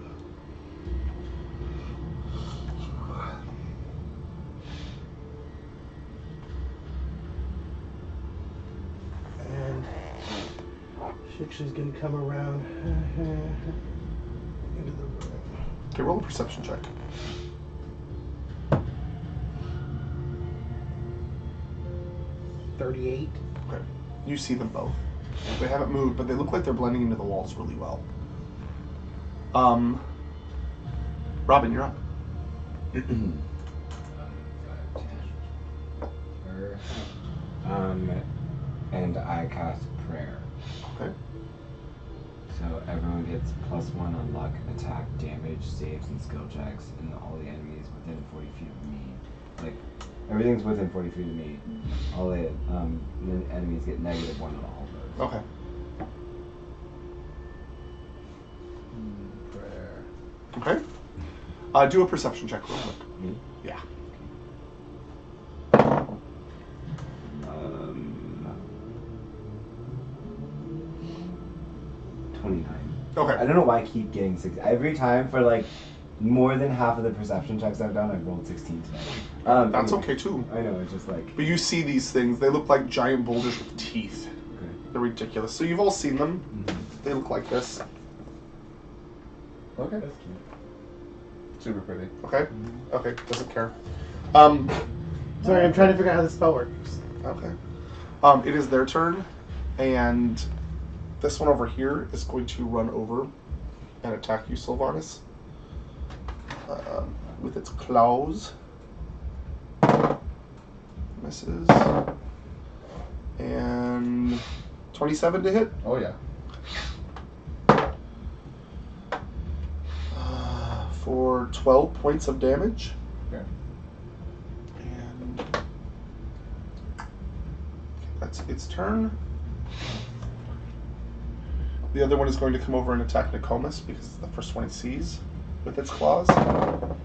And Shiksha's going to come around into the room. Okay, roll a perception check. 38. Okay. You see them both. They haven't moved, but they look like they're blending into the walls really well. Robin, you're up. And I cast prayer. Okay. So everyone gets +1 on luck, attack, damage, saves, and skill checks, and all the enemies within 40 feet of me. Like, everything's within 40 feet of me. All the enemies get -1 on all of those. Okay. Prayer. Okay. Do a perception check real quick. Me? Yeah. 29. Okay. I don't know why I keep getting 6. Every time for like more than half of the perception checks I've done, I've rolled 16 today. That's anyway, okay too. I know, it's just like. But you see these things. They look like giant boulders with teeth. Okay. They're ridiculous. So you've all seen them. Mhm. They look like this. Okay. That's cute. Super pretty. Okay. Okay. Doesn't care. Sorry, I'm trying to figure out how this spell works. Okay. It is their turn, and this one over here is going to run over and attack you, Sylvanas, with its claws. Misses. And 27 to hit. Oh yeah. For 12 points of damage. Okay. And that's its turn. The other one is going to come over and attack Nokomis because it's the first one it sees with its claws. Oh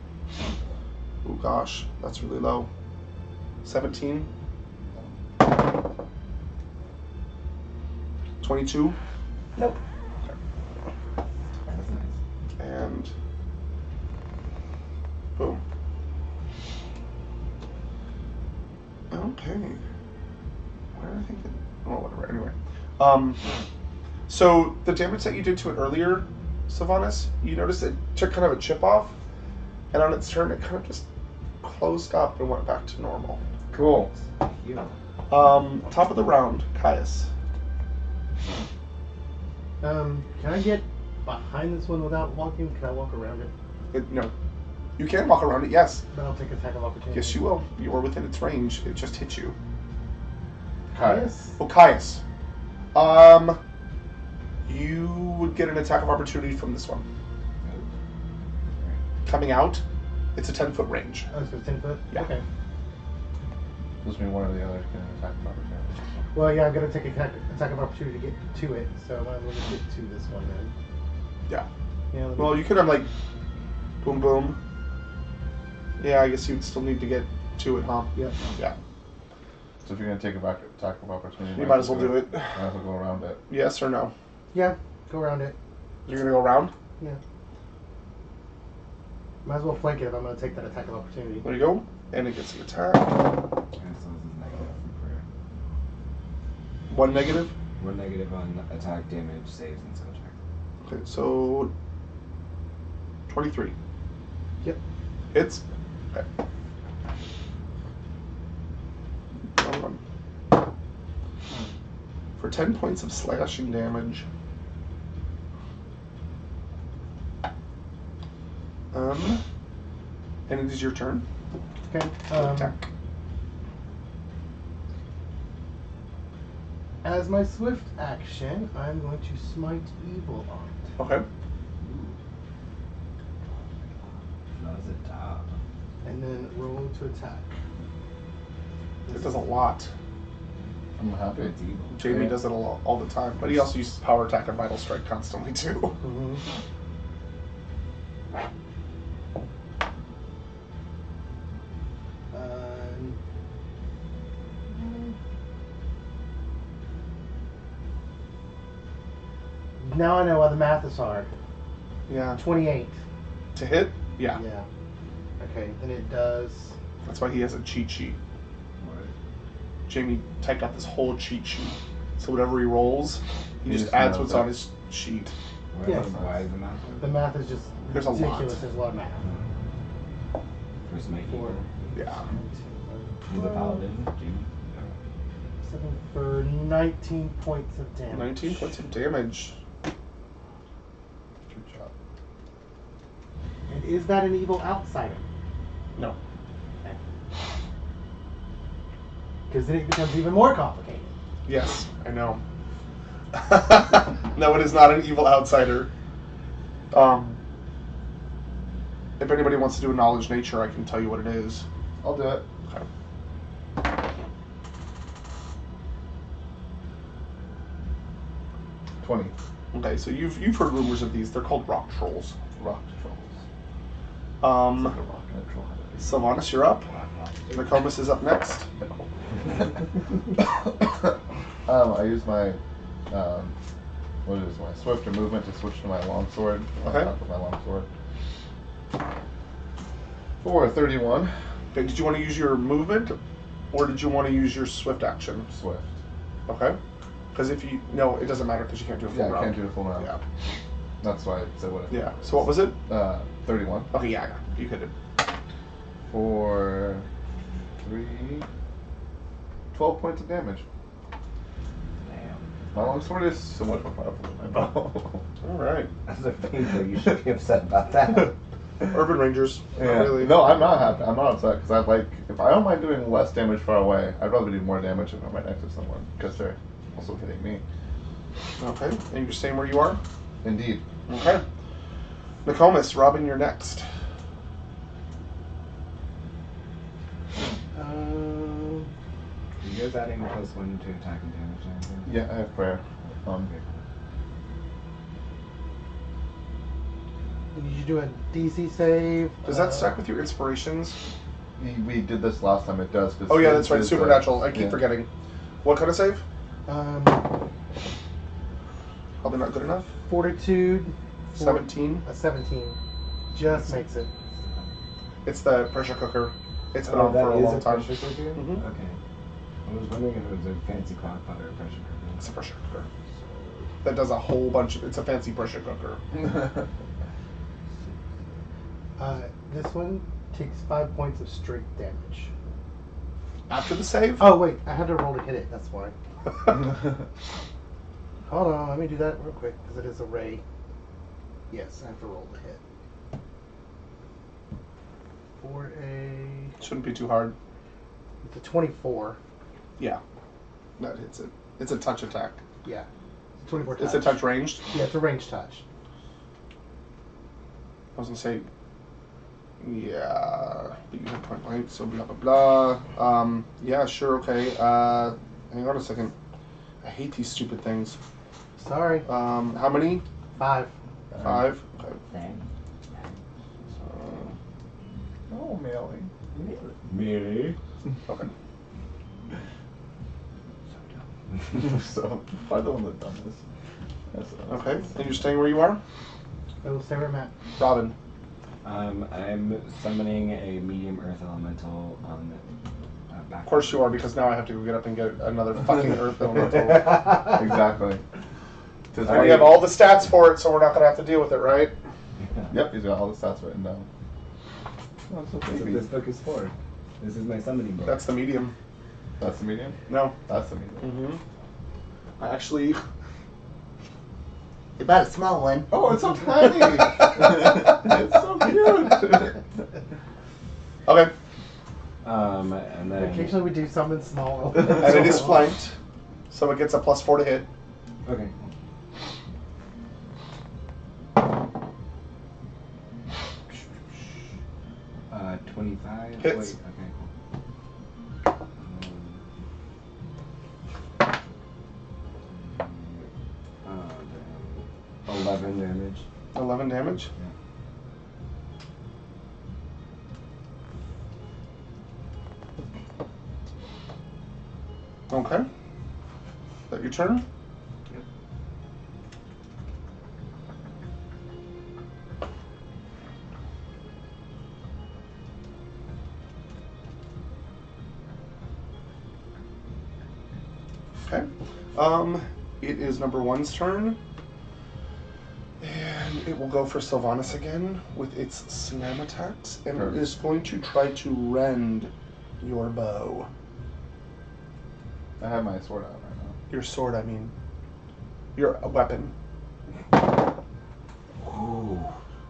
gosh, that's really low. 17. 22. Nope. And boom. Okay. Where I think it, well, whatever. Anyway, so the damage that you did to it earlier, Sylvanas, you noticed it took kind of a chip off, and on its turn, it kind of just closed up and went back to normal. Cool. Cute. Top of the round, Caius. Can I get behind this one without walking? Can I walk around it? No, you can walk around it. Yes, Then I'll take attack of opportunity. yes, you will. You are within its range. It just hit you. Caius? Oh, Caius. You would get an attack of opportunity from this one. Coming out, it's a 10-foot range. Oh, so 10 foot? Yeah. Okay. Does mean one or the other can attack the opportunity. Well, yeah, I'm going to take attack of opportunity to get to it, so I might as well just get to this one then. Yeah. Yeah, let me- Well, you could have like, boom, boom. Yeah, I guess you'd still need to get to it, huh? Yep. Yeah. So if you're gonna take a back attack of opportunity, You might as well do it. Might as well go around it. Yes or no? Yeah, go around it. You're gonna go around. Yeah. Might as well flank it if I'm going to take that attack of opportunity. There you go. And it gets the attack. And so this is negative from prayer. 1 negative. 1 negative on attack, damage, saves, and skill check. Okay, so 23. Yep. Hits. Okay. Wrong one. For 10 points of slashing damage. And it is your turn. Okay. Attack. As my swift action, I'm going to smite evil on it. Okay. That's a top. And then roll to attack. It does a lot. I'm happy. It's evil. Jamie does it all the time, but he also uses power attack and vital strike constantly too. Mm-hmm. Now I know why the math is hard. Yeah. 28. To hit? Yeah. Yeah. Okay, then it does. That's why he has a cheat sheet. Jamie typed out this whole cheat sheet. So whatever he rolls, he He just just adds knows what's that. on his sheet. Yeah. Why is the math? The math is just There's a lot. ridiculous. There's a lot of math. First make Four. evil. Yeah. He's a paladin, Jamie. 7 for 19 points of damage. 19 points of damage. Good job. And is that an evil outsider? No. Because then it becomes even more complicated. Yes, I know. No, it is not an evil outsider. If anybody wants to do a knowledge nature, I can tell you what it is. I'll do it. Okay. 20. Okay, so you've heard rumors of these. They're called rock trolls. Rock trolls. It's Um, like a rock and a troll. Sylvanas, you're up. Nokomis is up next. I use my what is my swifter movement to switch to my longsword. Okay. With my longsword. For 31 Okay, did you want to use your movement, or did you want to use your swift action? swift. Okay. Because if you no, it doesn't matter because you can't do a full Yeah, I round. can't do a full round. Yeah. That's why I said what it Yeah. So what was it? 31 Okay, yeah, you could. for 12 points of damage. Damn. My longsword is so much more powerful than my bow. All right. That's a painful. You should be upset about that. Urban Rangers. Yeah. Not really. No, I'm not happy. I'm not upset because I like if I don't mind doing less damage far away. I'd rather do more damage if I'm right next to someone because they're also hitting me. Okay. And you're staying where you are? Indeed. Okay. Nokomis, Robin, you're next. Are you guys adding +1 to attack and damage and everything? Yeah, I have prayer. Did you do a DC save? Does that stack with your inspirations? We did this last time. It does. 'Cause Oh yeah, that's right. it's, Supernatural. I keep yeah. forgetting. What kind of save? Probably not good enough. Fortitude. 17. A 17. Just makes it. It's the pressure cooker. It's been Oh, on that for a is long time. pressure cooker? Mhm. Okay. I was wondering if it was a fancy crock pot or a pressure cooker. It's a pressure cooker. That does a whole bunch of. It's a fancy pressure cooker. This one takes 5 points of straight damage. After the save. Oh wait, I had to roll to hit it. That's why. Hold on, let me do that real quick because it is a ray. Yes, I have to roll to hit. For a, Shouldn't be too hard. it's a 24. Yeah. That hits it. It's a touch attack. Yeah, it's 24 touch. It's a touch ranged. Yeah, it's a range touch. I was gonna say. Yeah. But you have point blank, so blah blah blah. Yeah, sure, okay. Hang on a second. I hate these stupid things. Sorry. How many? 5. 5. Okay. Dang. Oh, Melly. Me? Okay. So, I'm the one that done this. Okay. And you're staying where you are? I will stay where I'm at. Robin. I'm summoning a medium earth elemental on back. Of course you are, because now I have to go get up and get another fucking earth elemental. Exactly. And we have all the stats for it, so we're not gonna have to deal with it, right? Yep, he's got all the stats written down. That's what this book is for. This is my summoning book. That's the medium. That's the medium? No. That's the medium. Mm-hmm. I actually. You bought a small one. Oh, it's so tiny! It's so cute! And then Occasionally we do something small. And it is flanked, so it gets a +4 to hit. okay. 25. Hits. Wait, okay. Damn. 11 damage. 11 damage. Okay. Is that your turn? Yep. Okay. It is number 1's turn. And it will go for Sylvanas again with its slam attacks. And it is going to try to rend your bow. I have my sword out right now. Your sword, I mean. Your weapon. Ooh.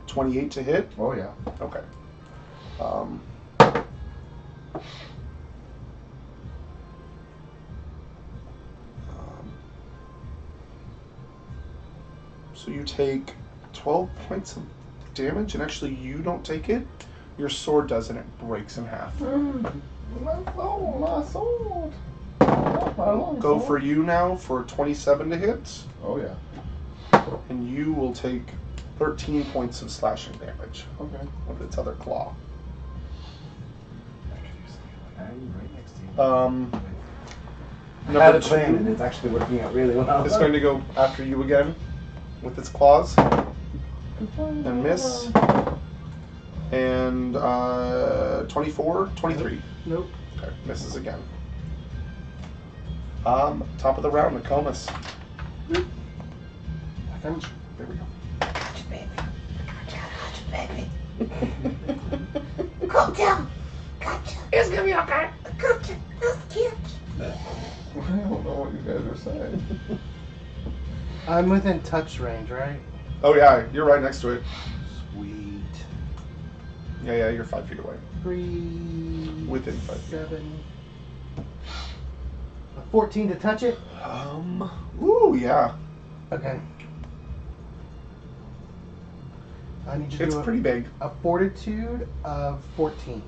28 to hit? Oh yeah. Okay. So you take 12 points of damage, and actually you don't take it. Your sword does, and it breaks in half. My sword. Go for you now for 27 to hit, Oh yeah. and you will take 13 points of slashing damage Okay. with its other claw. I'm right next to you. I had Number a plan, and 2 it's actually working out really well. is going to go after you again with its claws and miss. And 24, 23. Nope. Okay, misses again. Top of the round, Nokomis. There we go. Calm down. Gotcha. It's gonna be okay. Gotcha. This kid. I don't know what you guys are saying. I'm within touch range, right? Oh yeah, you're right next to it. Sweet. Yeah, you're 5 feet away. 3. Within 5 feet. 7. A 14 to touch it? Ooh, yeah. Okay. I need you to It's do pretty big. a fortitude of 14.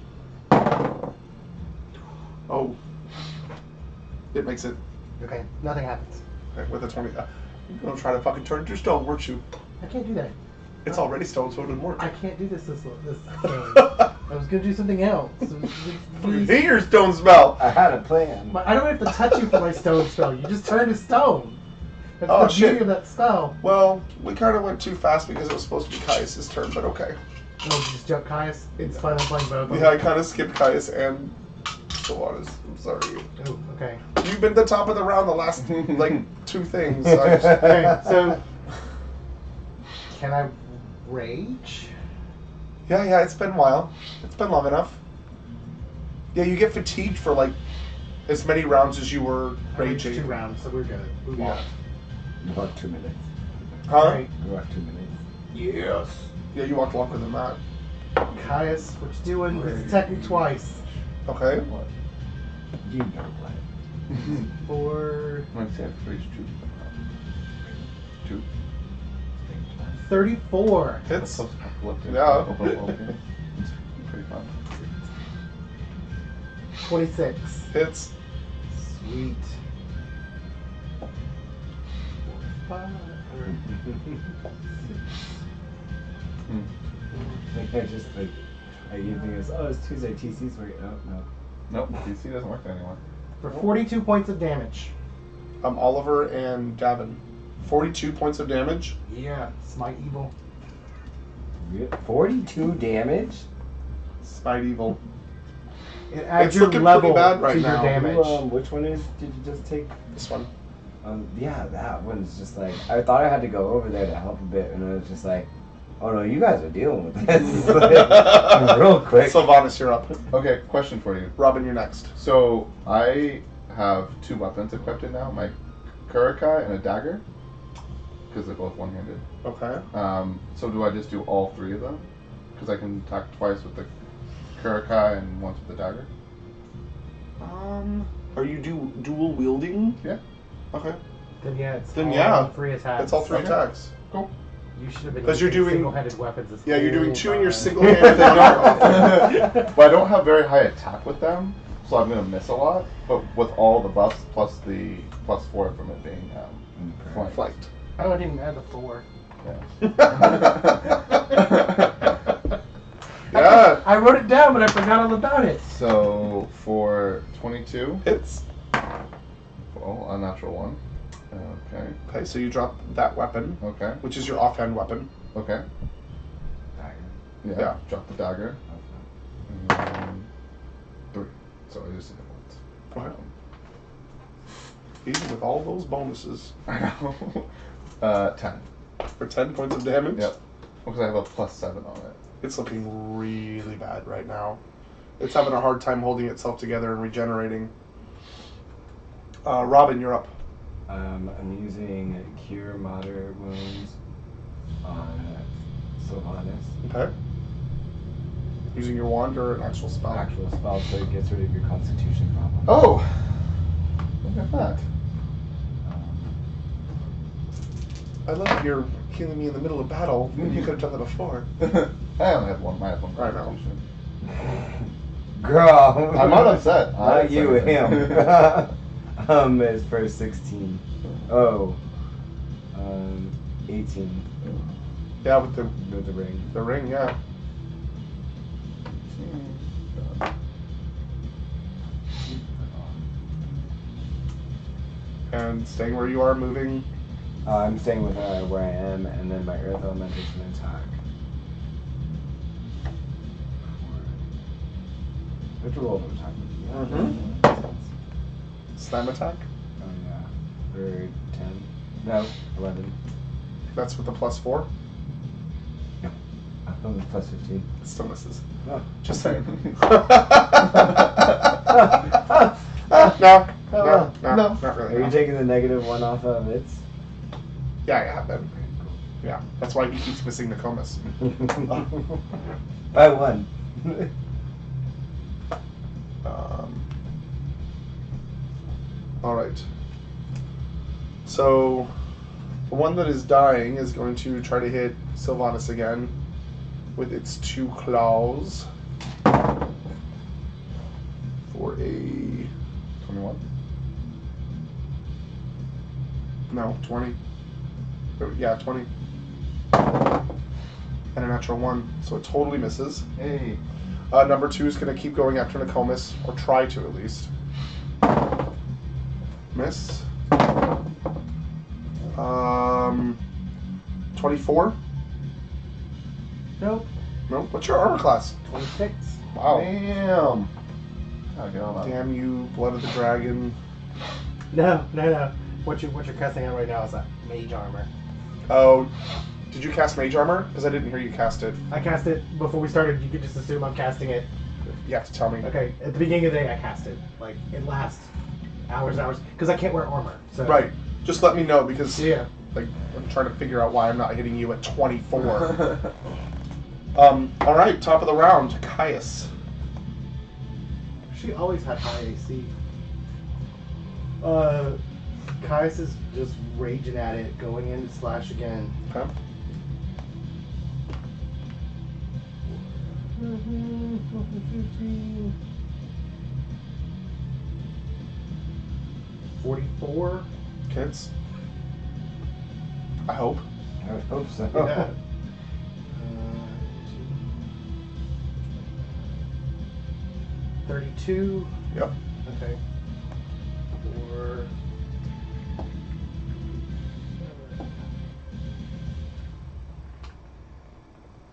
Oh. It makes it. Okay, nothing happens. Okay, with a 20. You're gonna try to fucking turn it to stone, weren't you? I can't do that. It's already stone, so it didn't work. I can't do this game. I was gonna do something else. Hate your stone spell! I had a plan. But I don't have to touch you for my stone spell. You just turn to stone. That's Oh, the shit. beauty of that spell. Well, we kind of went too fast because it was supposed to be Caius' turn, but okay. Oh, you just jump Caius. It's fun. I'm playing both. Yeah, I kind of skipped Caius and Sylvanas. I'm sorry. Oh, okay. You've been the top of the round the last, like, 2 things. So I just- Okay, so can I rage? yeah, it's been a while. It's been long enough. Yeah, you get fatigued for, like, as many rounds as you were I raged raging. 2 rounds, so we're good. Move Yeah. on. About 2 minutes. Huh? Alright, About 2 minutes. Yes. Yeah, you walked longer than that. Caius, what you doing? It's attack me twice. Okay. What? You know what? For Let's say I've reached 2. 2. 34. Hits. Post-apocalyptic. Yeah. Open world game. It's pretty fun. 26. Hits. Sweet. 5. Like, I just, like, you think it's, oh, it's Tuesday, TC's work. Oh, no. Nope, DC doesn't work anymore. For 42 points of damage. Oliver and Gavin. 42 points of damage. Yeah, smite evil. 42 damage? Smite evil. It adds It's your looking level pretty bad right to now. your damage. Which one did you just take? This one. Yeah, that one's just like, I thought I had to go over there to help a bit, and I was just like, oh no, you guys are dealing with this. Like, real quick. Sylvanas, you're up. Okay, question for you. Robin, you're next. So, I have 2 weapons equipped now, my Kurikai and a dagger, because they're both one-handed. Okay. So do I just do all 3 of them? Because I can attack twice with the Kurikai and once with the dagger? Are you dual wielding? Yeah. Okay. Then yeah, it's Then all yeah. 3 attacks. That's all 3 Okay. attacks. Cool. You should have been 'Cause you're using doing- single-handed weapons. This Yeah, you're doing whole 2 in your time. single-handed one off. Well, I don't have very high attack with them, so I'm gonna miss a lot. But with all the buffs plus the +4 from it being flank. Flight. I wouldn't even add the 4. Yeah. I wrote it down, but I forgot all about it. So for 22, Hits. well, a natural 1. Okay. Okay, so you drop that weapon, Okay. which is your offhand weapon. Okay. Dagger. Yeah. Yeah. Drop the dagger. Okay. And 3. So I just did it once. Okay. Even with all those bonuses. I know. 10. For 10 points of damage? Yep. Because I have a +7 on it. It's looking really bad right now. It's having a hard time holding itself together and regenerating. Robin, you're up. I'm using Cure Moderate Wounds on Sylvanas. Okay. Using your wand or an actual spell? Actual spell, so it gets rid of your Constitution problem. Oh! Look at that. I love that you're healing me in the middle of battle. Maybe you could have done that before. I only have one. I have one. I know. Constitution. Girl. I'm not upset. I Not didn't you, say anything. him. It's first 16. Oh. 18 Yeah, with the ring. ring, yeah. And staying where you are, moving. I'm staying with where I am, and then my Earth Elemental is going to attack. Which roll to attack? Mm-hmm. Slam attack. Oh yeah. For 10. No, 11. That's with the +4. Plus 15. It still misses. Oh. Just saying. No. No, No. not Are really. you No. taking the -1 off of its? Yeah, I have been. Yeah, that's why he keeps missing Nokomis. By 1. All right. So, the one that is dying is going to try to hit Sylvanas again with its 2 claws for a 21. no 20. Yeah, 20. And a natural 1, so it totally misses. Hey. Number 2 is going to keep going after Nokomis, or try to at least. Miss. 24? Nope. No. What's your armor class? 26. Wow. Damn. Gotta get on that. Damn you, Blood of the Dragon. No. What you're casting out right now is mage armor. Oh, did you cast Mage Armor? Because I didn't hear you cast it. I cast it before we started. You could just assume I'm casting it. You have to tell me. Okay, at the beginning of the day, I cast it. Like, it lasts hours, because I can't wear armor. So. Right. Just let me know because Yeah. like I'm trying to figure out why I'm not hitting you at 24. All right, top of the round, Caius. She always had high AC. Caius is just raging at it, going in to slash again. Okay. 44. Kids. I hope. I would hope so. Yeah. 32. Yep. Okay. 4.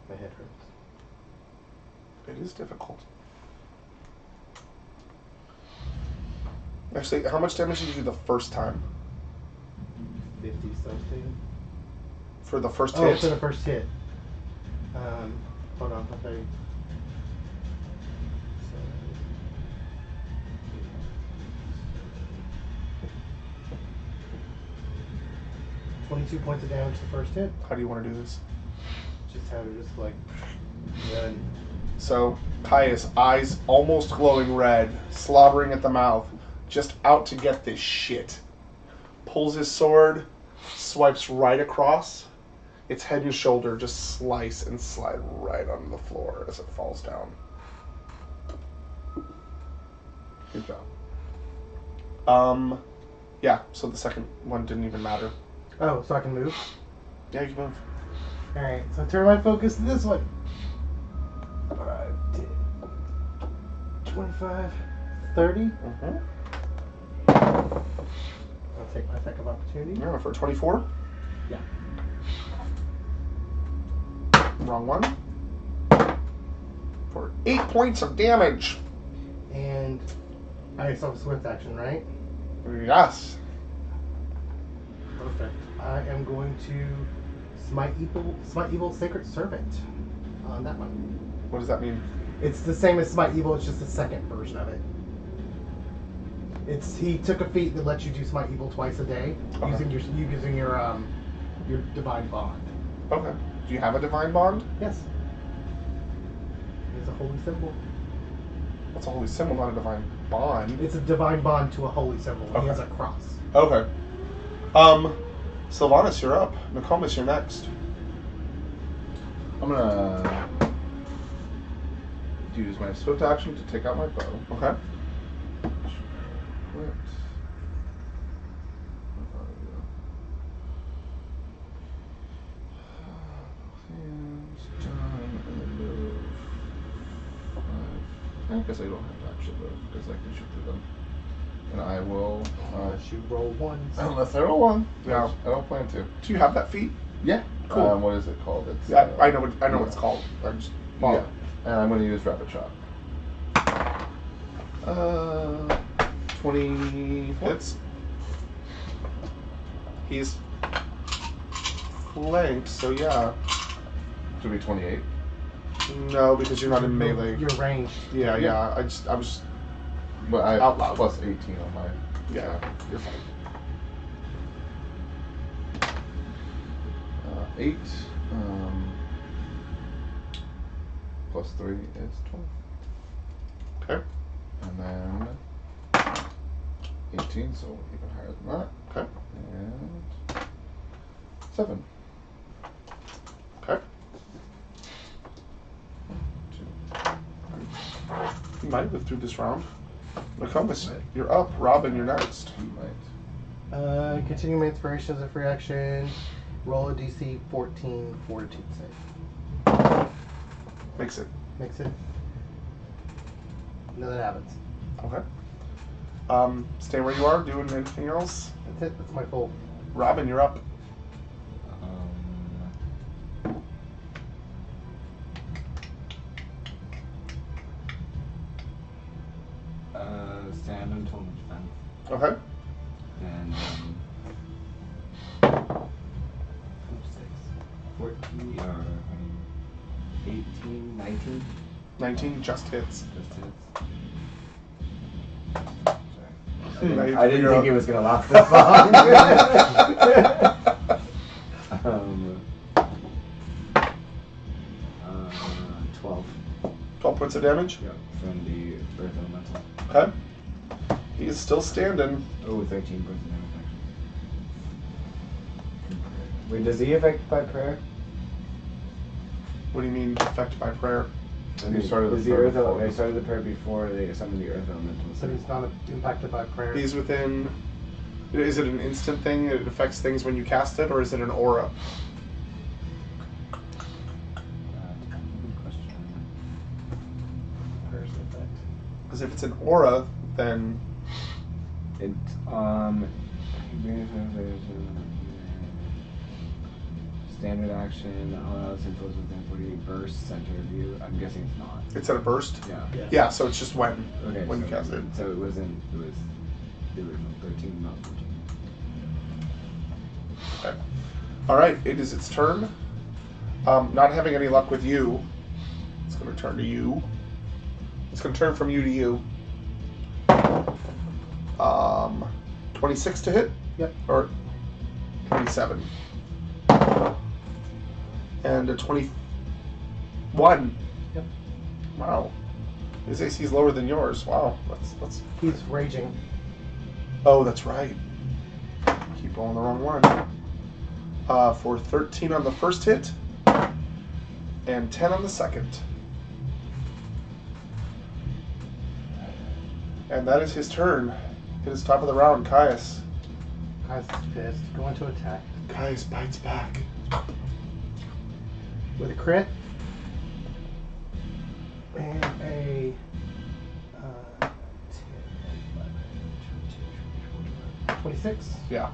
My head hurts. It is difficult. Actually, how much damage did you do the first time? 50 something. For the first Oh, hit? for the first hit. Hold on. Okay. 22 points of damage the first hit. How do you want to do this? Just have it just like run. So Caius, eyes almost glowing red, slobbering at the mouth, just out to get this shit. Pulls his sword, swipes right across. Its head and shoulder just slice and slide right onto the floor as it falls down. Good job. Yeah, so the second one didn't even matter. Oh, so I can move? Yeah, you can move. Alright, so I turn my focus to this one. 25, 30. Mm-hmm. I'll take my attack of opportunity. Yeah, for 24. Yeah. Wrong one. For 8 points of damage. And I still have a swift action, right? Yes. Perfect. I am going to smite evil sacred servant on that one. What does that mean? It's the same as smite evil. It's just the second version of it. He took a feat that lets you do smite evil twice a day Okay. using your divine bond. Okay. Do you have a divine bond? Yes. It's a holy symbol. That's a holy symbol, not a divine bond. It's a divine bond to a holy symbol. Okay. He has a cross. Okay. Sylvanas, you're up. Nokomis, you're next. I'm gonna use my swift action to take out my bow. Okay. Quit. Hands done and then move. I guess I don't have to actually move because I can shoot through them. And I will. Unless you roll ones. Unless I roll one. Yeah. I don't plan to. Do you have that feat? Yeah. Cool. What is it called? It's. Yeah, I know what it's called. I'm just Yeah. And I'm going to use rapid shot. 20 hits. He's flanked, so yeah. Should be 28. No, because you're not in melee. You're ranged. Yeah, yeah. I was. But I Out loud. plus 18 on my. Yeah, you're fine. 8. Plus 3 is 20. Okay. And then 18, so even higher than that. Okay. And 7. Okay. 2. You might live through this round. Nokomis, you're up. Robin, you're next. You might. Continuing my inspiration as a free action. Roll a DC 14 fortitude save. Makes it. Makes it. No, that happens. Okay. Stay where you are. Doing anything else? That's it. That's my full. Robin, you're up. Stand until defense. Okay. Then 14 or 18, 19. 19 just hits. Just hits. Now you I didn't figure think out- it was gonna last this long. 12. 12 points of damage. Yep, from the Earth Elemental. Okay. He is still standing. Oh, 13 points of damage actually. Wait, does he affect by prayer? What do you mean affected by prayer? I mean, started the is the prayer Earth before. They started the prayer before they summoned the Earth Elemental. So he's not impacted by prayer. He's within. Is it an instant thing? It affects things when you cast it, or is it an aura? Good question. Prayer's an effect. Because if it's an aura, then It standard action allows inflows within 48 bursts center view. I'm guessing it's not. it's at a burst. Yeah. Yeah, so it's just when Okay. when so, you cast it. So it wasn't. It was the original 13, not 14. Okay. All right, it is its turn. Not having any luck with you, it's going to turn to you. It's going to turn from you to you. 26 to hit? Yep. Or 27. And a 21. Yep. Wow. His AC is lower than yours. Wow. That's. He's raging. Oh, that's right. Keep rolling the wrong one. For 13 on the first hit, and 10 on the second. And that is his turn. It is top of the round, Caius. Caius is pissed. Going to attack. Caius bites back. With a crit. And a 10, 11, 26. Yeah.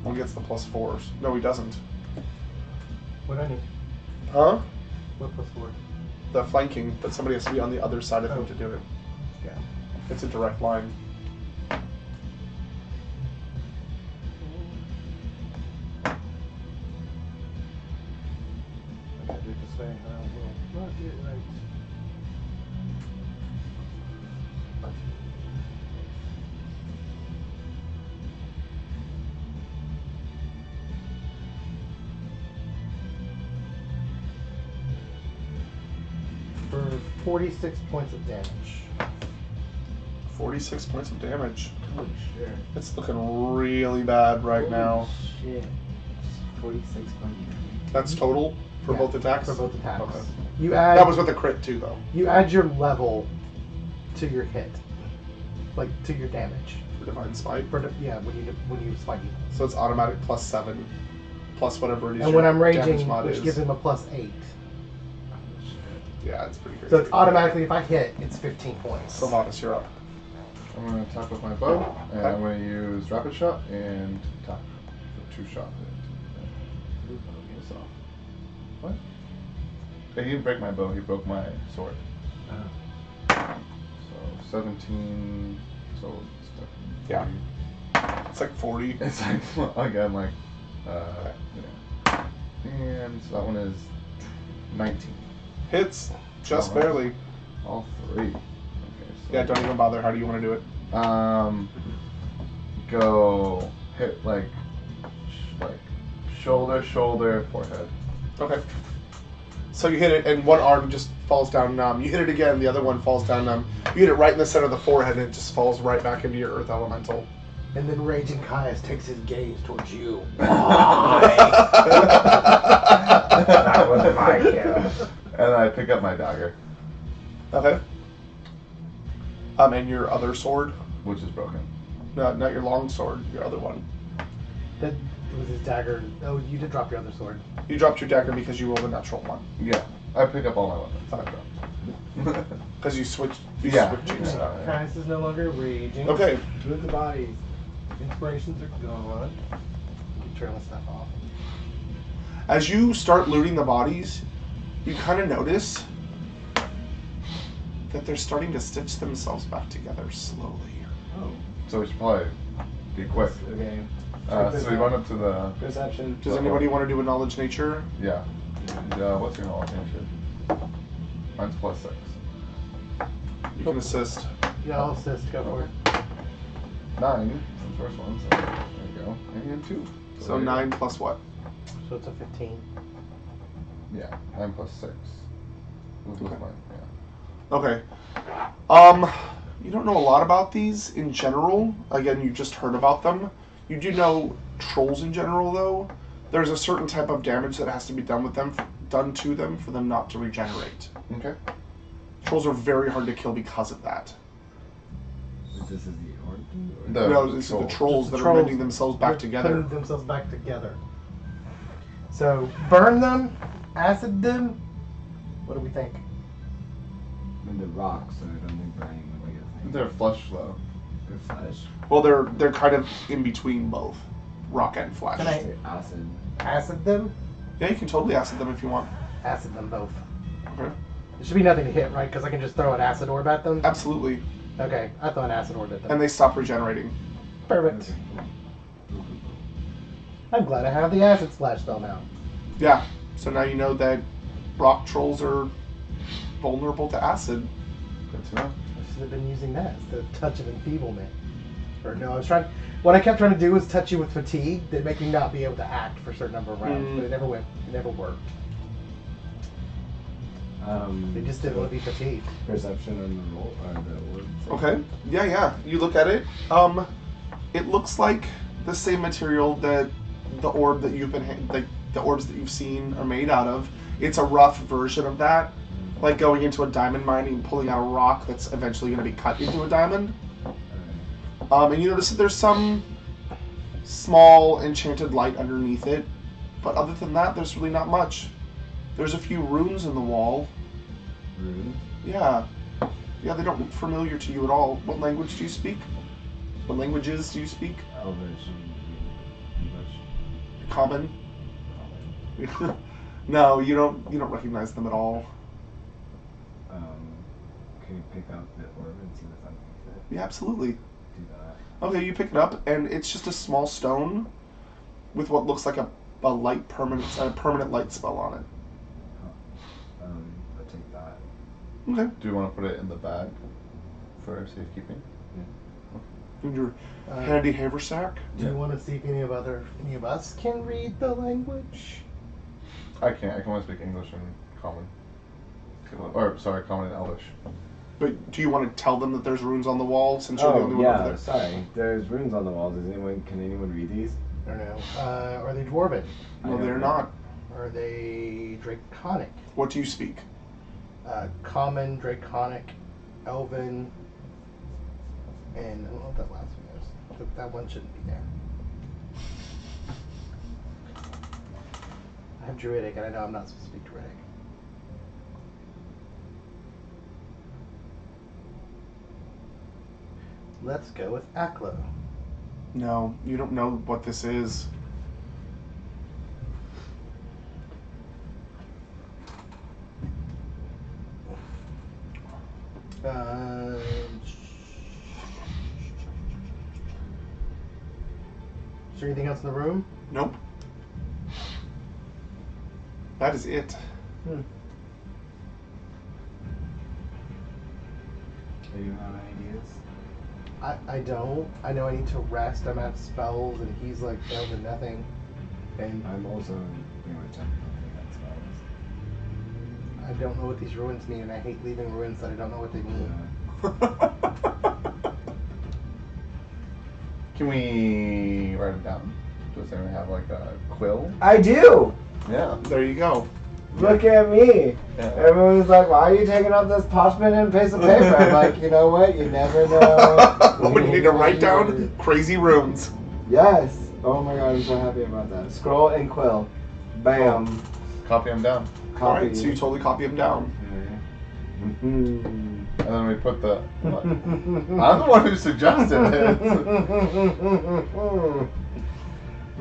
One gets the +4s. No, he doesn't. What do I need? Huh? What +4? The flanking, but somebody has to be on the other side of him to do it. Yeah. It's a direct line. I gotta do it this way. I will not get it right. For 46 points of damage. 46 points of damage. Holy shit. It's looking really bad right now. Shit. 46 points. That's total for Yeah, both attacks? For both attacks. Okay. You add. That was with a crit too, though, You add your level to your hit, like to your damage. for Divine Smite. Yeah, when you spike people. So it's automatic +7, plus whatever it is. And your when I'm damage raging, mod which is. gives him a +8. Yeah, it's pretty crazy. So it's automatically, if I hit, it's 15 points. Sylvanas, you're up. I'm going to attack with my bow, and Okay. I'm going to use rapid shot and attack for 2 shots. What? He didn't break my bow, he broke my sword. Oh. So 17, so it's Yeah. It's like 40. It's like, again, like, yeah. And so that one is 19. Hits, just Alright. barely. All 3. Okay, so Yeah, don't even bother. How do you want to do it? Go hit like shoulder, forehead. Okay. So you hit it, and one arm just falls down numb. You hit it again, the other one falls down numb. You hit it right in the center of the forehead, and it just falls right back into your Earth Elemental. And then Raging Caius takes his gaze towards you. That was my kill. And I pick up my dagger, Okay. And your other sword? which is broken. No, not your long sword, your other one. That was his dagger. Oh, you did drop your other sword. You dropped your dagger because you rolled a natural one. Yeah, I pick up all my weapons. I dropped. Because you switched. Yeah. switched. Yeah. Caius is no longer raging. Okay. Move the bodies. Inspirations are gone. You turn the stuff off. As you start looting the bodies, you kind of notice that they're starting to stitch themselves back together slowly. Oh. So we should probably be quick. Okay. So we run up to the, Perception. Does anybody want to do a knowledge nature? yeah. What's your knowledge nature? Mine's +6. You can assist. Yeah, I'll assist. Go for it. 9, the first one, so there you go. And 2. So 9 plus what? So it's a 15. Yeah, 9 plus 6. This was Okay. mine, yeah. Okay. You don't know a lot about these in general. Again, you just heard about them. You do know trolls in general, though. There's a certain type of damage that has to be done to them for them not to regenerate. Okay. Trolls are very hard to kill because of that. This is the origin? Or? The No, this is the trolls The that are trolls mending themselves back together. Putting themselves back together. So, burn them, acid them. What do we think? And the rocks, so I don't think burning would be a thing. They're flesh, though. Good flesh. Well, they're kind of in between both, rock and flesh. Can I- Say acid. Acid them? Yeah, you can totally acid them if you want. Acid them both. Okay. There should be nothing to hit, right? Because I can just throw an acid orb at them? Absolutely. Okay, I throw an acid orb at them. And they stop regenerating. Perfect. Okay, cool. I'm glad I have the acid splash spell now. Yeah. So now you know that rock trolls are vulnerable to acid. Good to know. I should have been using that as the touch of enfeeblement. Or no, I was trying. What I kept trying to do was touch you with fatigue that make me not be able to act for a certain number of rounds, but it never went. It never worked. They just didn't want to be fatigued. Perception on the roll or the orb. Okay. Yeah. You look at it. It looks like the same material that the orb that you've been like the orbs that you've seen are made out of. It's a rough version of that, like going into a diamond mine and pulling out a rock that's eventually going to be cut into a diamond. And you notice that there's some small enchanted light underneath it, but other than that, there's really not much. There's a few runes in the wall. Runes? Yeah. Yeah, they don't look familiar to you at all. What language do you speak? What languages do you speak? Elvish and English. Common? No, you don't recognize them at all. Can you pick up the orb and see what's underneath it? Yeah, absolutely. Do that. Okay, you pick it up, and it's just a small stone with what looks like a permanent light spell on it. I'll take that. Okay. Do you want to put it in the bag for safekeeping? In your handy haversack. Do you want to see if any of us can read the language? I can't. I can only speak English and Common. Or, sorry, Common and Elvish. But do you want to tell them that there's runes on the wall since you're the only one over there? Sorry. There's runes on the walls. Can anyone read these? I don't know. Are they dwarven? No, I they're don't not. Are they draconic? What do you speak? Common, draconic, elven, and I don't know what that last one is. That one shouldn't be there. I have druidic, and I know I'm not supposed to speak druidic. Let's go with Aklo. No, you don't know what this is. Is there anything else in the room? Nope. That is it. Do you have any ideas? I don't. I know I need to rest. I'm out of spells, and he's like down to nothing. And I'm also pretty much nothing at spells. I don't know what these ruins mean, and I hate leaving ruins that I don't know what they mean. Can we write it down? Does anyone have like a quill? I do! Yeah. There you go. Look at me! Yeah. Everyone's like, why are you taking up this parchment and piece of paper? I'm like, you know what? You never know. We need to write down crazy runes. Yes! Oh my god, I'm so happy about that. Scroll and quill. Bam. Copy them down. Copy. Alright, so you totally copy them down. Mhm. And then we put the... I'm the one who suggested it.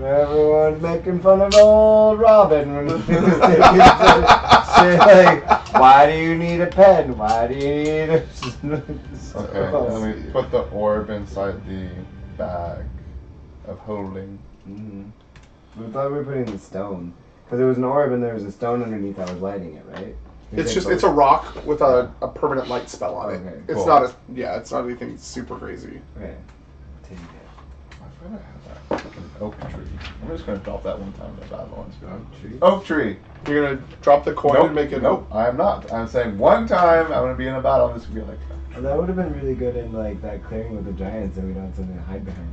Everyone's making fun of old Robin when he was taking shit like, why do you need a pen? Why do you need a... Okay, and then we put the orb inside the bag of holding. Mm-hmm. We thought we were putting the stone. Because there was an orb and there was a stone underneath that was lighting it, right? It's a rock with a permanent light spell on it. Okay, It's cool. not it's not anything super crazy. Okay. Take it. I forgot I had that fucking oak tree. I'm just gonna drop that one time in the bad ones. Oak tree? Oak tree! You're gonna drop the coin and make it. Nope, I am not. I'm saying one time I'm gonna be in a battle and this will be like, Oh, that would have been really good in like that clearing with the giants and we don't have something to hide behind.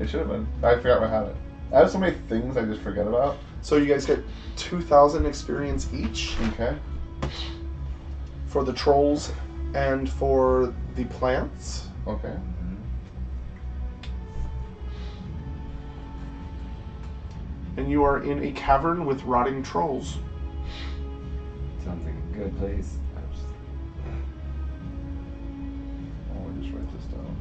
it should have been. I forgot I had it. I have so many things I just forget about. So you guys get 2,000 experience each Okay. for the trolls and for the plants. Okay. And you are in a cavern with rotting trolls. Sounds like a good place. I'll just write this down.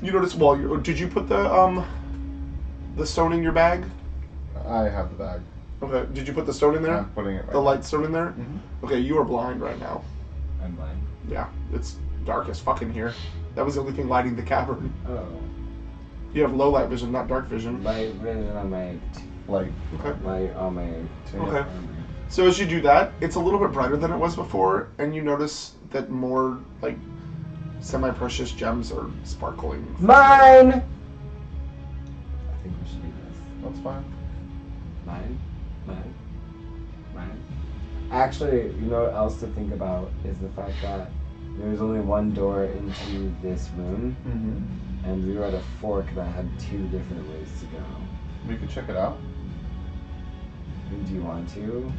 You notice did you put the stone in your bag? I have the bag. Okay. Did you put the stone in there? I'm putting it right The light stone in there? Mhm. Okay, you are blind right now. I'm blind. Yeah, it's dark as fuck in here. That was the only thing lighting the cavern. Oh. You have low light vision, not dark vision. Light vision on my Like, Okay. light on my Okay. So as you do that, it's a little bit brighter than it was before, and you notice that more like semi-precious gems are sparkling. Mine! I think we should do this. that's fine. Mine? Mine? Mine? Actually, you know what else to think about is the fact that there's only one door into this room, Mm-hmm. and we were at a fork that had 2 different ways to go. We could check it out. Do you want to?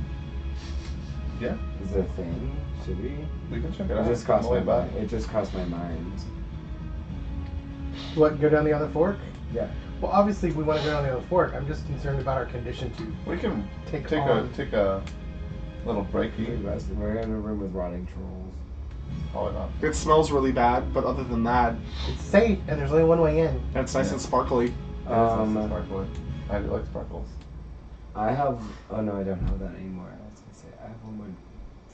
Yeah. Is it a thing? Should we? We can check it It out. just crossed On the my way back. mind. It just crossed my mind. What, go down the other fork? Yeah. Well, obviously we want to go down the other fork. I'm just concerned about our condition to We can take take on. a little We breaky. rest. We're in a room with rotting trolls. Probably not. It smells really bad, but other than that, It's safe, and there's only one way in. it's nice Yeah. and sparkly. It's nice and sparkly. I do like sparkles. I have. Oh no, I don't have that anymore. I was gonna say I have one more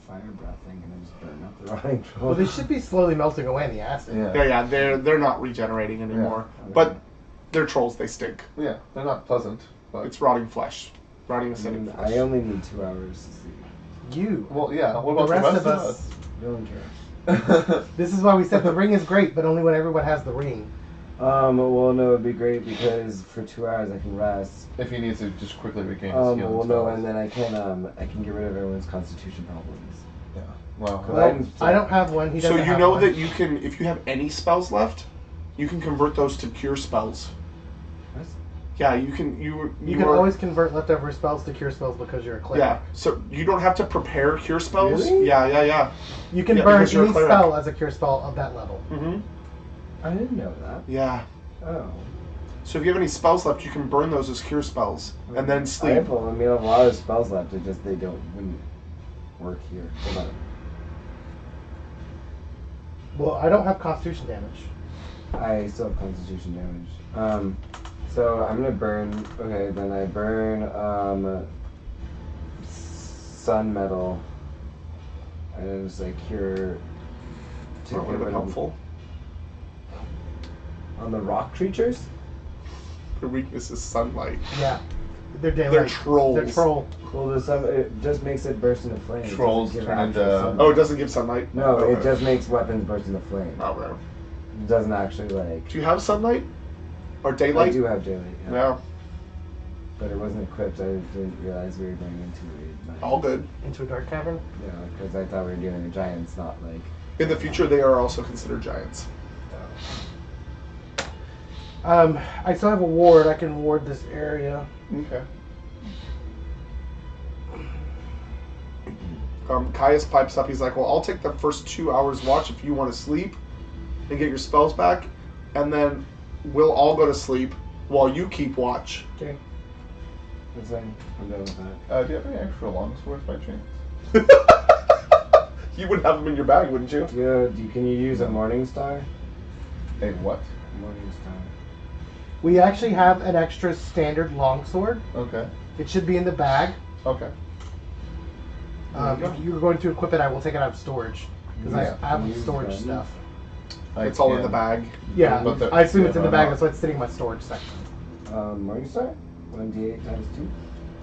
fire breath thing. Can I just burn up the rotting trolls? Well, they should be slowly melting away in the acid. Yeah. Yeah, they're not regenerating anymore. Yeah. But they're trolls. They stink. Yeah, they're not pleasant, but It's rotting flesh, rotting acidic And flesh. I only need 2 hours to sleep. You. well, yeah. What The about rest of us. Don't care. This is why we said the ring is great, but only when everyone has the ring. Well, no, it'd be great because for 2 hours I can rest. If he needs to just quickly regain his healing Well, no, spells. and then I can get rid of everyone's constitution problems. Yeah. Well, Cool. Well, I don't have one. He So doesn't you have know one. that you can, if you have any spells left, you can convert those to cure spells. What? Yeah, you can. You can always convert leftover spells to cure spells because you're a cleric. Yeah, so you don't have to prepare cure spells. Really? Yeah. You can Yeah, burn because you're a any cleric. spell as a cure spell of that level. Mm-hmm. I didn't know that. Yeah. Oh. So if you have any spells left, you can burn those as cure spells and then I sleep. have I mean, I have a lot of spells left. It just wouldn't work here. Hold on. Well, I don't have constitution damage. I still have constitution damage. So I'm gonna burn. Okay, then I burn sun metal, and then just like cure. To That would have get been rid helpful. on the rock creatures. Their weakness is sunlight. Yeah. They're daylight. They're trolls. They're troll. Well, the sun it just makes it burst into flames. It Trolls doesn't give turn actual into- sunlight. Oh, it doesn't give sunlight? No, Okay. it just makes weapons burst into flame. Okay. It doesn't actually like. Do you have sunlight? Or I daylight? do have daylight. Yeah. Yeah. But it wasn't equipped. I didn't realize we were going into it. All good. Into a dark cavern? Yeah, because I thought we were dealing with giants, not like. In the future, they are also considered giants. I still have a ward. I can ward this area. okay. Caius pipes up. He's like, well, I'll take the first 2 hours watch if you want to sleep and get your spells back. And then we'll all go to sleep while you keep watch. Okay. That's fine. I'm done with that. Do you have any extra long swords by chance? You would have them in your bag, wouldn't you? Can you use a morning star? A what? Morning star. We actually have an extra standard longsword. Okay. It should be in the bag. Okay. If you're going to equip it, I will take it out of storage. Because Yeah. I have Use storage them. stuff. It's all in the bag. Yeah, But the- I assume it's yeah, in the no, bag. no. That's why it's sitting in my storage section. Morning star? 1d8 times 2?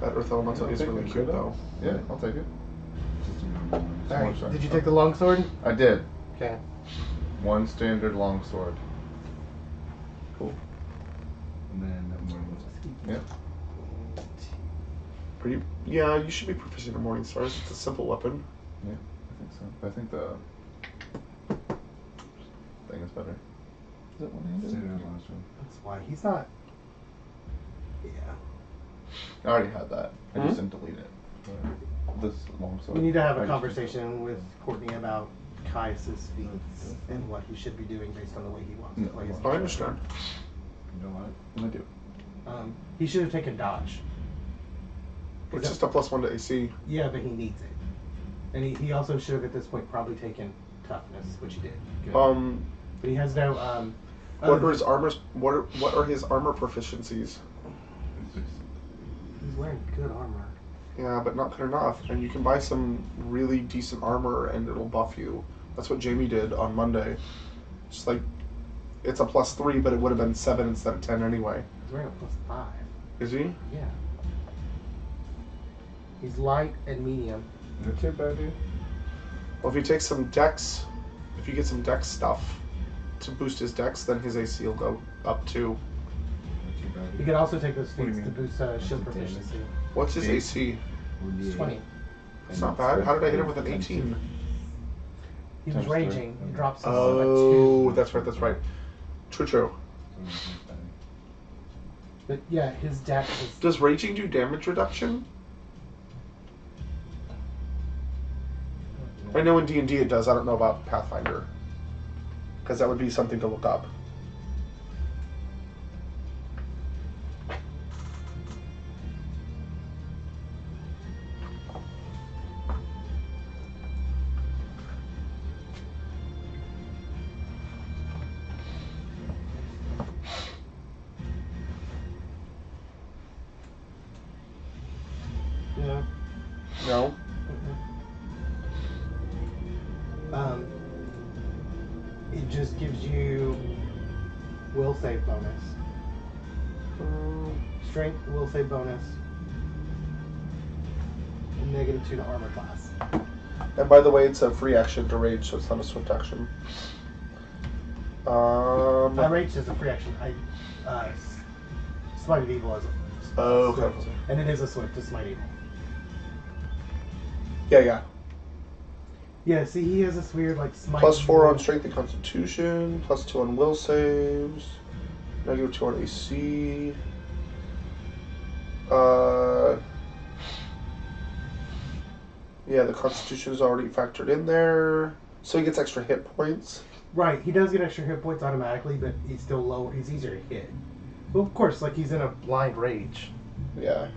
That Earth Elemental is really cute, though. Yeah, I'll take it. Just a normal one. Alright, Swords, did you sorry. take the longsword? I did. Okay. One standard long sword. And then morning star. Yep. Pretty. Yeah, you should be proficient in Morning Stars. It's a simple weapon. Yeah, I think so. I think the thing is better. Is it one-handed? Standard last one. That's why he's not. Yeah. I already had that. I Hmm? just didn't delete it. This long sword. We need to have I a just- conversation with Courtney about Caius's feats and what he should be doing based on the way he wants to play his I character. understand. You know what? I do. He should have taken dodge. It's just a +1 to AC. Yeah, but he needs it. And he also should have at this point probably taken toughness, which he did. Good. But he has no what are his armors? What are his armor proficiencies? He's wearing good armor. Yeah, but not good enough. And you can buy some really decent armor, and it'll buff you. That's what Jamie did on Monday. Just like it's a +3, but it would have been 7 instead of 10 anyway. He's wearing a +5. Is he? Yeah. He's light and medium. Not too bad, dude. Well, if he takes some dex, if you get some dex stuff to boost his dex, then his AC will go up too. Not too bad. He can also take those do you feats to mean? boost shield What's the damage? proficiency. What's his Eight. AC? 1d8. 20. It's not bad. How did I hit him with an 18? He was Times raging. three. He drops his Oh, at 2. that's right. True. But yeah, his deck is. Does raging do damage reduction? I know in D&D it does. I don't know about Pathfinder. Because that would be something to look up. Yeah. No? It just gives you will save bonus. Strength, will save bonus. And -2 to armor class. And by the way, it's a free action to rage, so it's not a swift action. Rage is a free action. Smite of Evil is a Oh, swift. okay. And it is a swift to Smite Evil. Yeah. Yeah, see, he has this weird, like, Smite +4 Evil. on strength and constitution, +2 on will saves, -2 on AC. Yeah, the constitution is already factored in there. So he gets extra hit points. Right, he does get extra hit points automatically, but he's still low. He's easier to hit. Well, of course, like, he's in a blind rage. Yeah.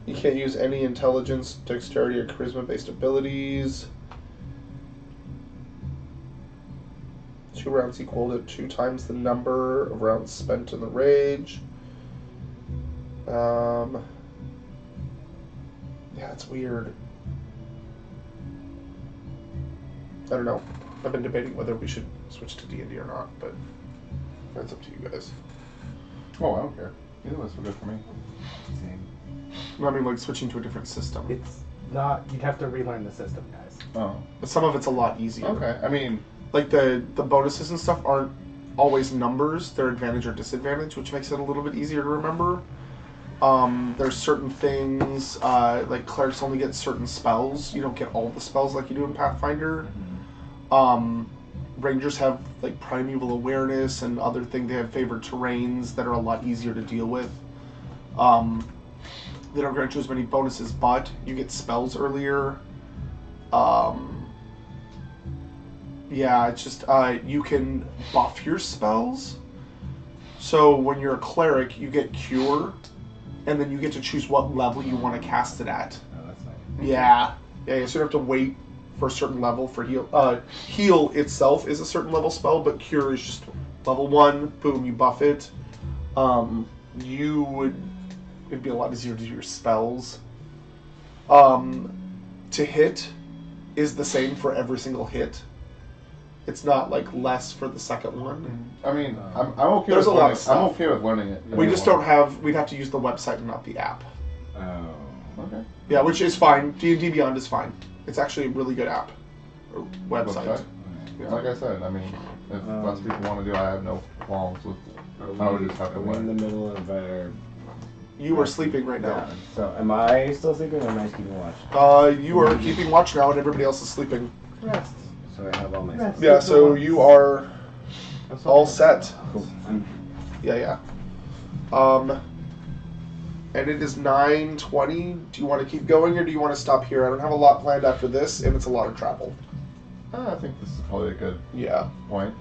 You can't use any intelligence, dexterity, or charisma-based abilities. 2 rounds equal to 2 times the number of rounds spent in the rage. Yeah, it's weird. I don't know. I've been debating whether we should switch to D&D or not, but that's up to you guys. Oh, I don't care. Either one's good for me. I mean, like switching to a different system. It's not. You'd have to relearn the system, guys. Oh, But some of it's a lot easier. okay. I mean, Like the bonuses and stuff aren't always numbers; they're advantage or disadvantage, which makes it a little bit easier to remember. There's certain things like clerics only get certain spells. You don't get all the spells like you do in Pathfinder. Rangers have like primeval awareness and other things. They have favored terrains that are a lot easier to deal with. They don't grant you as many bonuses, but you get spells earlier. Yeah, it's just you can buff your spells. So when you're a cleric, you get cure, and then you get to choose what level you want to cast it at. Oh, that's nice. Yeah. So you don't have to wait for a certain level for heal. Heal itself is a certain level spell, but cure is just level 1. Boom, you buff it. It'd be a lot easier to do your spells. To hit is the same for every single hit. It's not like less for the second one. I mean, I'm okay. There's with a lot learning. of stuff. I'm okay with learning it. We just don't have. We'd have to use the website and not the app. Oh. Okay. Yeah, which is fine. D&D Beyond is fine. It's actually a really good app or website. Website. Yeah. Like I said, I mean, if less people want to do it, I have no qualms with. I would just have to Are we in the learn. middle of our... You are sleeping right now. Yeah. So am I still sleeping or am I keeping watch? You are keeping watch now, and everybody else is sleeping. Rest. So I have all my Rest. stuff. Yeah, so you are That's all set. Cool. Yeah. And it is 9:20. Do you want to keep going, or do you want to stop here? I don't have a lot planned after this, and it's a lot of travel. I think this is probably a good Yeah. point.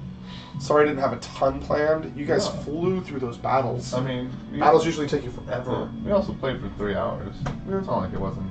Sorry I didn't have a ton planned. You guys No. flew through those battles. I mean, Battles usually take you forever. We also played for 3 hours. It's not like it wasn't